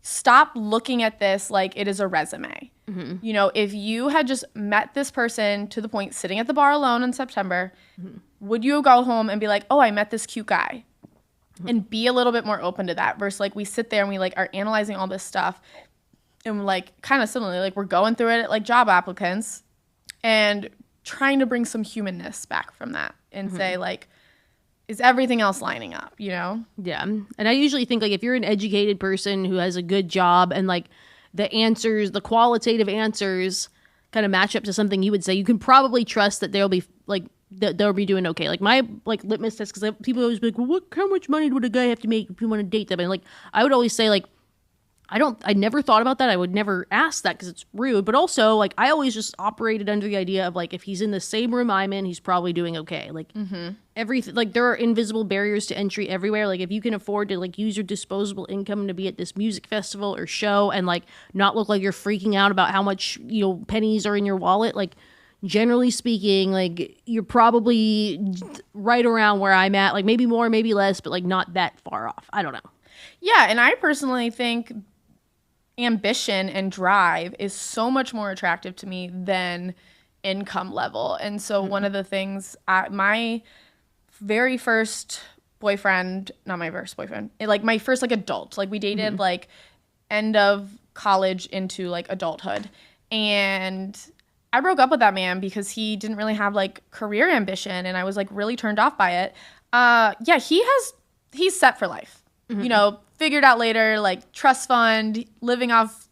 stop looking at this like it is a resume. If you had just met this person to the point sitting at the bar alone in September, would you go home and be like, oh, I met this cute guy? And be a little bit more open to that versus like we sit there and we like are analyzing all this stuff, and like kind of similarly, like we're going through it like job applicants and trying to bring some humanness back from that and say like, is everything else lining up, Yeah. And I usually think like if you're an educated person who has a good job and like the qualitative answers kind of match up to something you would say, you can probably trust that they'll be like they'll be doing okay. Like my like litmus test, because people always be like, well, how much money would a guy have to make if you want to date them? And like I would always say like I never thought about that. I would never ask that because it's rude. But also, like, I always just operated under the idea of, like, if he's in the same room I'm in, he's probably doing okay. Like, everything, like, there are invisible barriers to entry everywhere. Like, if you can afford to, like, use your disposable income to be at this music festival or show and, like, not look like you're freaking out about how much, you know, pennies are in your wallet, like, generally speaking, like, you're probably right around where I'm at. Like, maybe more, maybe less, but, like, not that far off. I don't know. Yeah, and I personally think ambition and drive is so much more attractive to me than income level. And so one of the things, my very first boyfriend, not my first boyfriend, like my first like adult, like we dated like end of college into like adulthood. And I broke up with that man because he didn't really have like career ambition, and I was like really turned off by it. Yeah, he's set for life. You know, figured out later, like trust fund, living off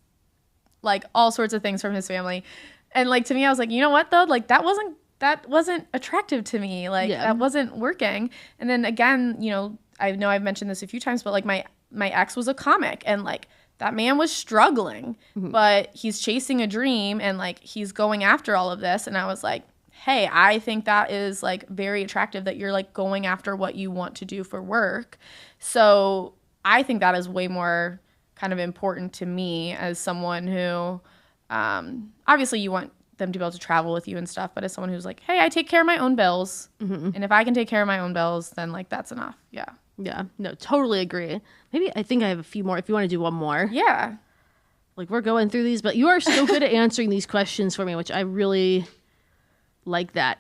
like all sorts of things from his family. And like to me, I was like, you know what though? Like that wasn't attractive to me. Like that wasn't working. And then again, you know I've mentioned this a few times, but like my ex was a comic, and like that man was struggling, but he's chasing a dream and like he's going after all of this. And I was like, hey, I think that is like very attractive that you're like going after what you want to do for work. So I think that is way more kind of important to me as someone who, obviously you want them to be able to travel with you and stuff, but as someone who's like, hey, I take care of my own bills. And if I can take care of my own bills, then like that's enough. Yeah. Yeah. No, totally agree. Maybe I think I have a few more if you want to do one more. Yeah. Like we're going through these, but you are so good at answering these questions for me, which I really like that.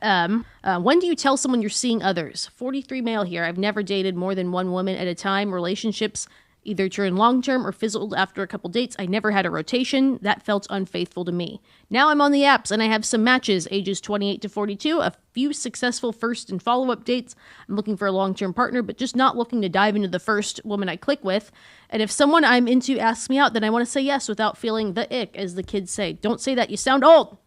When do you tell someone you're seeing others? 43 male here. I've never dated more than one woman at a time. Relationships either turn long-term or fizzled after a couple dates. I never had a rotation. That felt unfaithful to me. Now I'm on the apps and I have some matches, ages 28 to 42, a few successful first and follow-up dates. I'm looking for a long-term partner, but just not looking to dive into the first woman I click with. And if someone I'm into asks me out, then I want to say yes without feeling the ick, as the kids say. Don't say that. You sound old.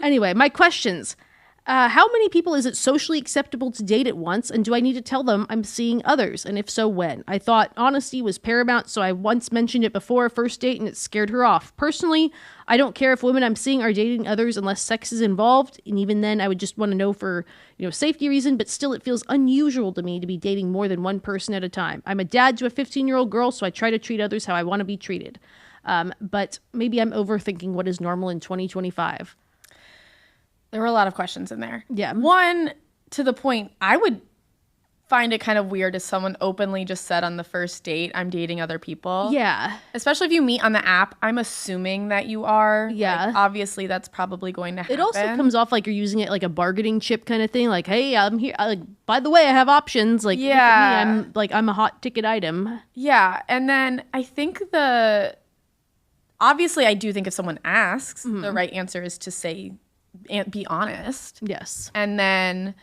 Anyway, my questions. How many people is it socially acceptable to date at once? And do I need to tell them I'm seeing others? And if so, when? I thought honesty was paramount, so I once mentioned it before a first date and it scared her off. Personally, I don't care if women I'm seeing are dating others unless sex is involved. And even then, I would just want to know for, safety reason, but still it feels unusual to me to be dating more than one person at a time. I'm a dad to a 15-year-old girl, so I try to treat others how I want to be treated. But maybe I'm overthinking what is normal in 2025. There were a lot of questions in there. Yeah. One, to the point, I would find it kind of weird if someone openly just said on the first date, I'm dating other people. Yeah. Especially if you meet on the app, I'm assuming that you are. Yeah. Like, obviously, that's probably going to happen. It also comes off like you're using it like a bargaining chip kind of thing. Like, hey, I'm here. Like, by the way, I have options. Like, look at me. I'm a hot ticket item. Yeah. And then I think obviously, I do think if someone asks, the right answer is to say, and be honest. Yes. And then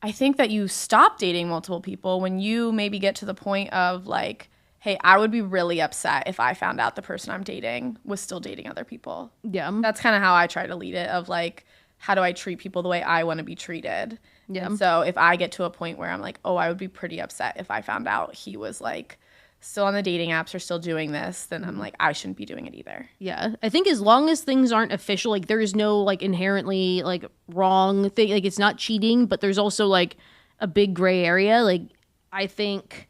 I think that you stop dating multiple people when you maybe get to the point of like, hey, I would be really upset if I found out the person I'm dating was still dating other people. Yeah. That's kind of how I try to lead it, of like, how do I treat people the way I want to be treated? Yeah. And so if I get to a point where I'm like, oh, I would be pretty upset if I found out he was like still on the dating apps or still doing this, then I'm like, I shouldn't be doing it either. Yeah. I think as long as things aren't official, like there is no like inherently like wrong thing, like it's not cheating, but there's also like a big gray area. Like I think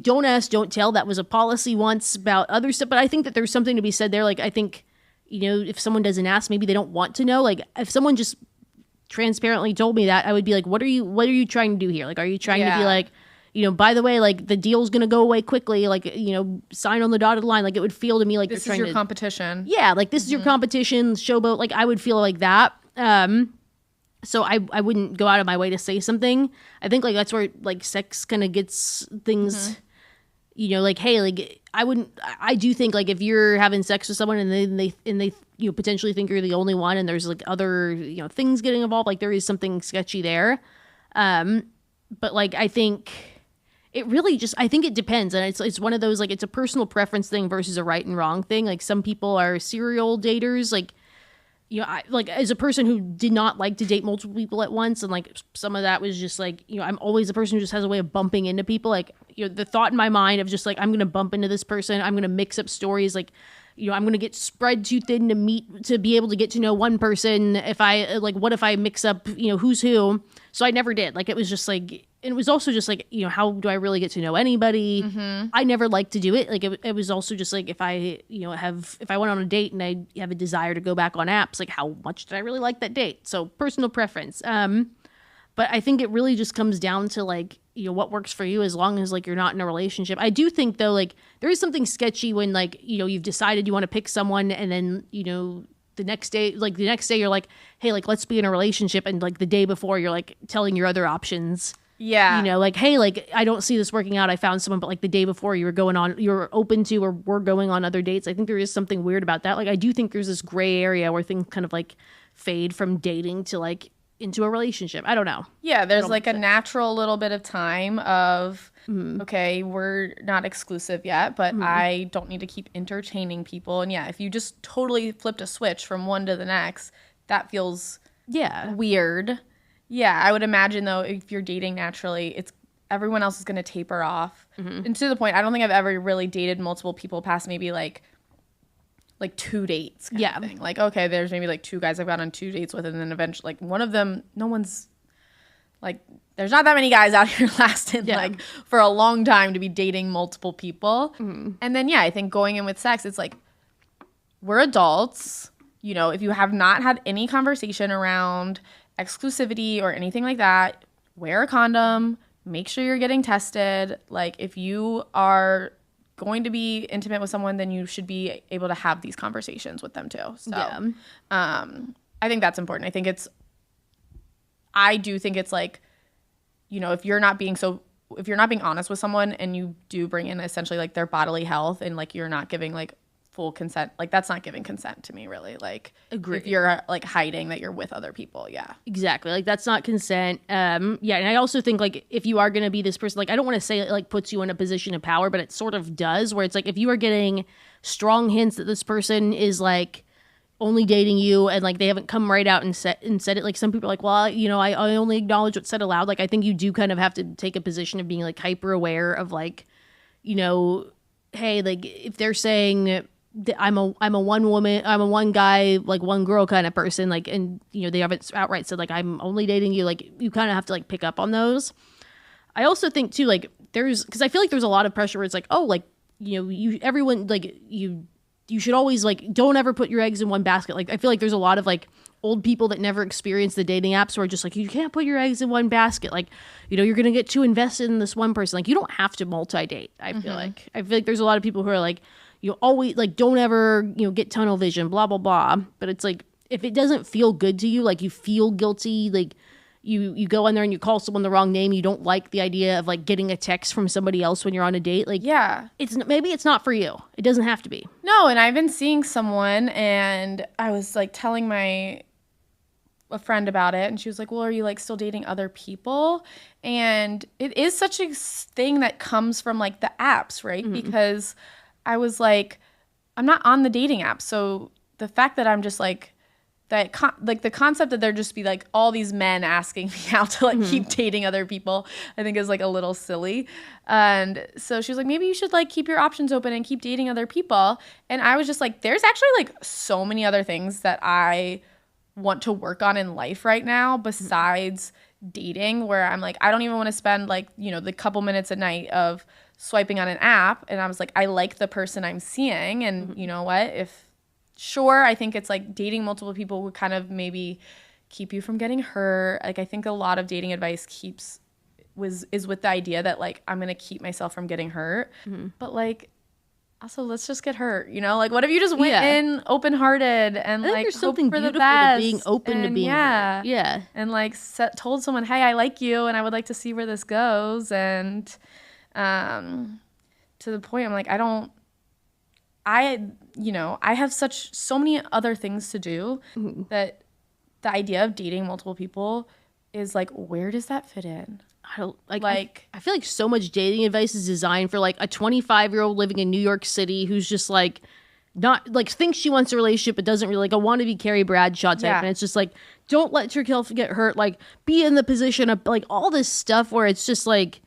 don't ask, don't tell. That was a policy once about other stuff, but I think that there's something to be said there. Like I think, if someone doesn't ask, maybe they don't want to know. Like if someone just transparently told me that, I would be like, what are you trying to do here? Like, are you trying to be like, by the way, like the deal's going to go away quickly, like, sign on the dotted line. Like it would feel to me like this is your competition. Yeah. Like this is your competition, showboat. Like I would feel like that. So I wouldn't go out of my way to say something. I think like that's where like sex kind of gets things, like, hey, like I do think like if you're having sex with someone and they potentially think you're the only one and there's like other, things getting involved, like there is something sketchy there. But like, I think it really I think it depends. And it's one of those, like, it's a personal preference thing versus a right and wrong thing. Like some people are serial daters. Like you know, I, like as a person who did not like to date multiple people at once, and like some of that was just like, you know, I'm always a person who just has a way of bumping into people. Like, you know, the thought in my mind of just like, I'm going to bump into this person, I'm going to mix up stories, like, you know, I'm going to get spread too thin to be able to get to know one person. If I like, what if I mix up, you know, who's who? So I never did. Like, it was just like, it was also just like, you know, how do I really get to know anybody? I never liked to do it. Like, it was also just like, if I, you know, if I went on a date and I have a desire to go back on apps, like, how much did I really like that date? So personal preference. But I think it really just comes down to like, you know, what works for you, as long as like you're not in a relationship. I do think though, like there is something sketchy when like, you know, you've decided you want to pick someone and then, you know, the next day you're like, hey, like let's be in a relationship. And like the day before you're like telling your other options. Yeah. You know, like, hey, like I don't see this working out. I found someone, but like the day before you were open to, or were going on other dates. I think there is something weird about that. Like I do think there's this gray area where things kind of like fade from dating to like into a relationship. I don't know. Yeah, there's like a natural little bit of time of, okay, we're not exclusive yet, but I don't need to keep entertaining people. And yeah, if you just totally flipped a switch from one to the next, that feels weird. Yeah, I would imagine though, if you're dating naturally, it's everyone else is going to taper off. And to the point, I don't think I've ever really dated multiple people past maybe like 2 dates kind of thing. Like, okay, there's maybe like 2 guys I've gone on 2 dates with, and then eventually like one of them, no one's like, there's not that many guys out here lasting like for a long time to be dating multiple people. And then I think going in with sex, it's like, we're adults, you know, if you have not had any conversation around exclusivity or anything like that, wear a condom, make sure you're getting tested. Like, if you are going to be intimate with someone, then you should be able to have these conversations with them too. So I think that's important. I do think it's like, you know, if you're not being honest with someone and you do bring in essentially like their bodily health, and like you're not giving like full consent, like that's not giving consent to me, really. Like, if you're like hiding that you're with other people, exactly, like that's not consent. And I also think like if you are going to be this person, like I don't want to say it like puts you in a position of power, but it sort of does, where it's like if you are getting strong hints that this person is like only dating you, and like they haven't come right out and said it, like some people are like, well, you know, I only acknowledge what's said aloud. Like I think you do kind of have to take a position of being like hyper aware of like, you know, hey, like if they're saying I'm a one guy, like one girl kind of person, like, and you know, they haven't outright said like I'm only dating you, like you kind of have to like pick up on those. I also think too, like because I feel like there's a lot of pressure where it's like, oh, like, you know, everyone like you should always like, don't ever put your eggs in one basket. Like I feel like there's a lot of like old people that never experienced the dating apps who are just like, you can't put your eggs in one basket. Like, you know, you're going to get too invested in this one person. Like you don't have to multi-date. I feel like there's a lot of people who are like, you always like, don't ever, you know, get tunnel vision, blah, blah, blah. But it's like, if it doesn't feel good to you, like you feel guilty, like you go on there and you call someone the wrong name, you don't like the idea of like getting a text from somebody else when you're on a date, like maybe it's not for you. It doesn't have to be. No, and I've been seeing someone, and I was like telling a friend about it, and she was like, well, are you like still dating other people? And it is such a thing that comes from like the apps, right? Because I was like, I'm not on the dating app, so the fact that I'm just like like the concept that there just be like all these men asking me out to like keep dating other people, I think is like a little silly. And so she was like, maybe you should like keep your options open and keep dating other people. And I was just like, there's actually like so many other things that I want to work on in life right now besides dating, where I'm like, I don't even want to spend like, you know, the couple minutes a night of swiping on an app. And I was like, I like the person I'm seeing, and you know what, Sure, I think it's like dating multiple people would kind of maybe keep you from getting hurt. Like I think a lot of dating advice is with the idea that like I'm gonna keep myself from getting hurt. But like also let's just get hurt, you know? Like what if you just went in open hearted and like there's something for the beautiful best, to being open to being hurt. Yeah. And like told someone, hey, I like you and I would like to see where this goes. And to the point I'm like, I have so many other things to do that the idea of dating multiple people is like, where does that fit in? I feel like so much dating advice is designed for like a 25-year-old living in New York City who's just like not like thinks she wants a relationship but doesn't really, like a wannabe Carrie Bradshaw type. Yeah. And it's just like, don't let yourself get hurt, like be in the position of like all this stuff where it's just like,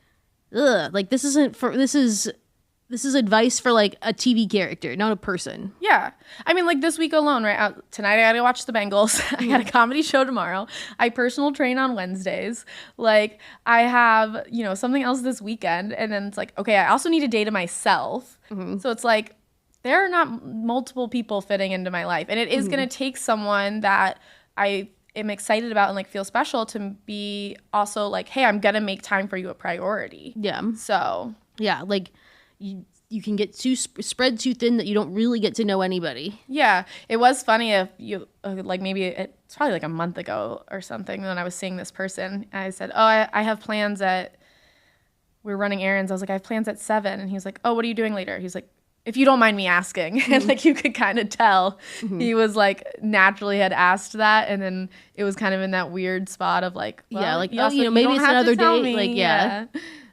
ugh, like this is advice for like a TV character, not a person. Yeah. I mean, like this week alone, right? Tonight I gotta watch the Bengals. I got a comedy show tomorrow. I personal train on Wednesdays. Like I have, something else this weekend. And then it's like, okay, I also need a day to myself. So it's like, there are not multiple people fitting into my life. And it is gonna take someone that I am excited about and like feel special to be also like, hey, I'm gonna make time for you a priority. Yeah. So. Yeah, like you can get spread too thin that you don't really get to know anybody. Yeah, it was funny if you like maybe it's probably like a month ago or something when I was seeing this person. I said, "Oh, I have plans we're running errands." I was like, "I have plans at 7." And he was like, "Oh, what are you doing later?" He's like, "If you don't mind me asking." And like you could kind of tell he was like naturally had asked that, and then it was kind of in that weird spot of like, well, yeah, like maybe it's another day, like yeah.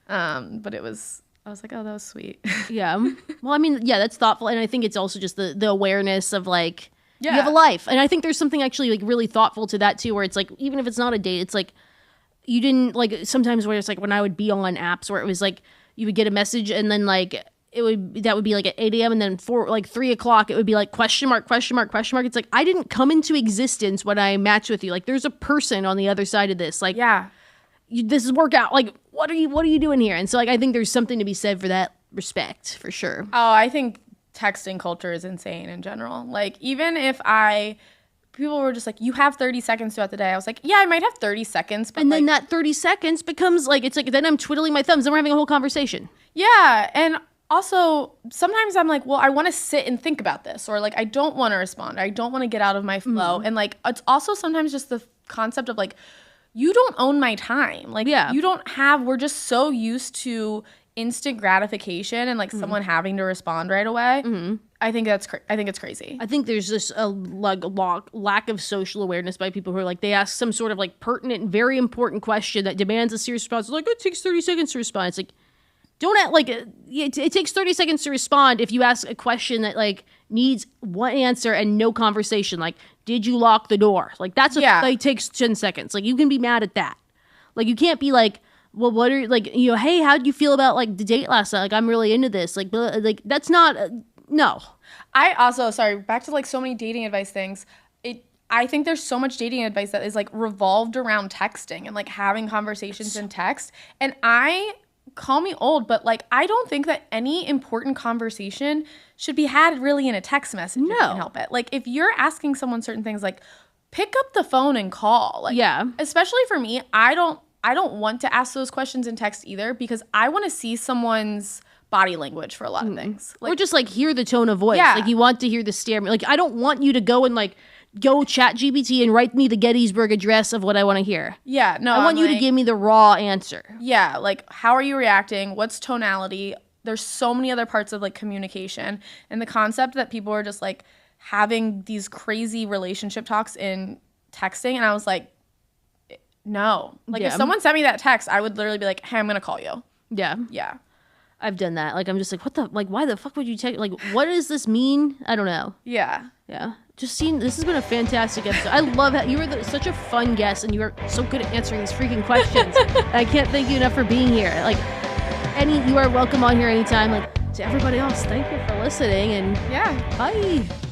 But it was. I was like, oh, that was sweet. Yeah. Well, I mean, yeah, that's thoughtful. And I think it's also just the awareness of like, yeah. You have a life. And I think there's something actually like really thoughtful to that too, where it's like, even if it's not a date, it's like, you didn't like sometimes where it's like when I would be on apps where it was like, you would get a message and then like, that would be like at 8 a.m. and then 3 o'clock, it would be like question mark, question mark, question mark. It's like, I didn't come into existence when I matched with you. Like there's a person on the other side of this. Like, yeah. This is workout. Like, what are you doing here? And so, like, I think there's something to be said for that respect, for sure. Oh, I think texting culture is insane in general. Like, even if people were just like, you have 30 seconds throughout the day. I was like, yeah, I might have 30 seconds. But and like, then that 30 seconds becomes like, it's like, then I'm twiddling my thumbs and we're having a whole conversation. Yeah. And also, sometimes I'm like, well, I want to sit and think about this. Or like, I don't want to respond. I don't want to get out of my flow. And like, it's also sometimes just the concept of like, you don't own my time. Like, yeah. We're just so used to instant gratification and like someone having to respond right away. I think it's crazy. I think there's this lack of social awareness by people who are like, they ask some sort of like pertinent, very important question that demands a serious response. It's like, it takes 30 seconds to respond. It's like, don't like it takes 30 seconds to respond if you ask a question that like needs one answer and no conversation. Like, did you lock the door? Like that's like takes 10 seconds. Like you can be mad at that. Like you can't be like, well, what are like, hey, how did you feel about like the date last night? Like I'm really into this. Like that's not no. I also back to like so many dating advice things. I think there's so much dating advice that is like revolved around texting and like having conversations in text. And call me old, but like I don't think that any important conversation should be had really in a text message. No, if you can help it. Like if you're asking someone certain things, like pick up the phone and call. Like, yeah. Especially for me, I don't want to ask those questions in text either because I want to see someone's body language for a lot of things. Like, or just like hear the tone of voice. Yeah. Like you want to hear the stare. Like I don't want you to go and like go chat GPT and write me the Gettysburg Address of what I want to hear. Yeah, no. I want you to give me the raw answer. Yeah, like how are you reacting? What's tonality? There's so many other parts of like communication and the concept that people are just like having these crazy relationship talks in texting. And I was like, no. Like if someone sent me that text, I would literally be like, hey, I'm going to call you. Yeah. Yeah. I've done that. Like, I'm just like, why the fuck would you text? Like, what does this mean? I don't know. Yeah. Yeah. Justine, this has been a fantastic episode. I love how you were such a fun guest and you are so good at answering these freaking questions. I can't thank you enough for being here. Like, you are welcome on here anytime. Like, to everybody else, thank you for listening and yeah. bye.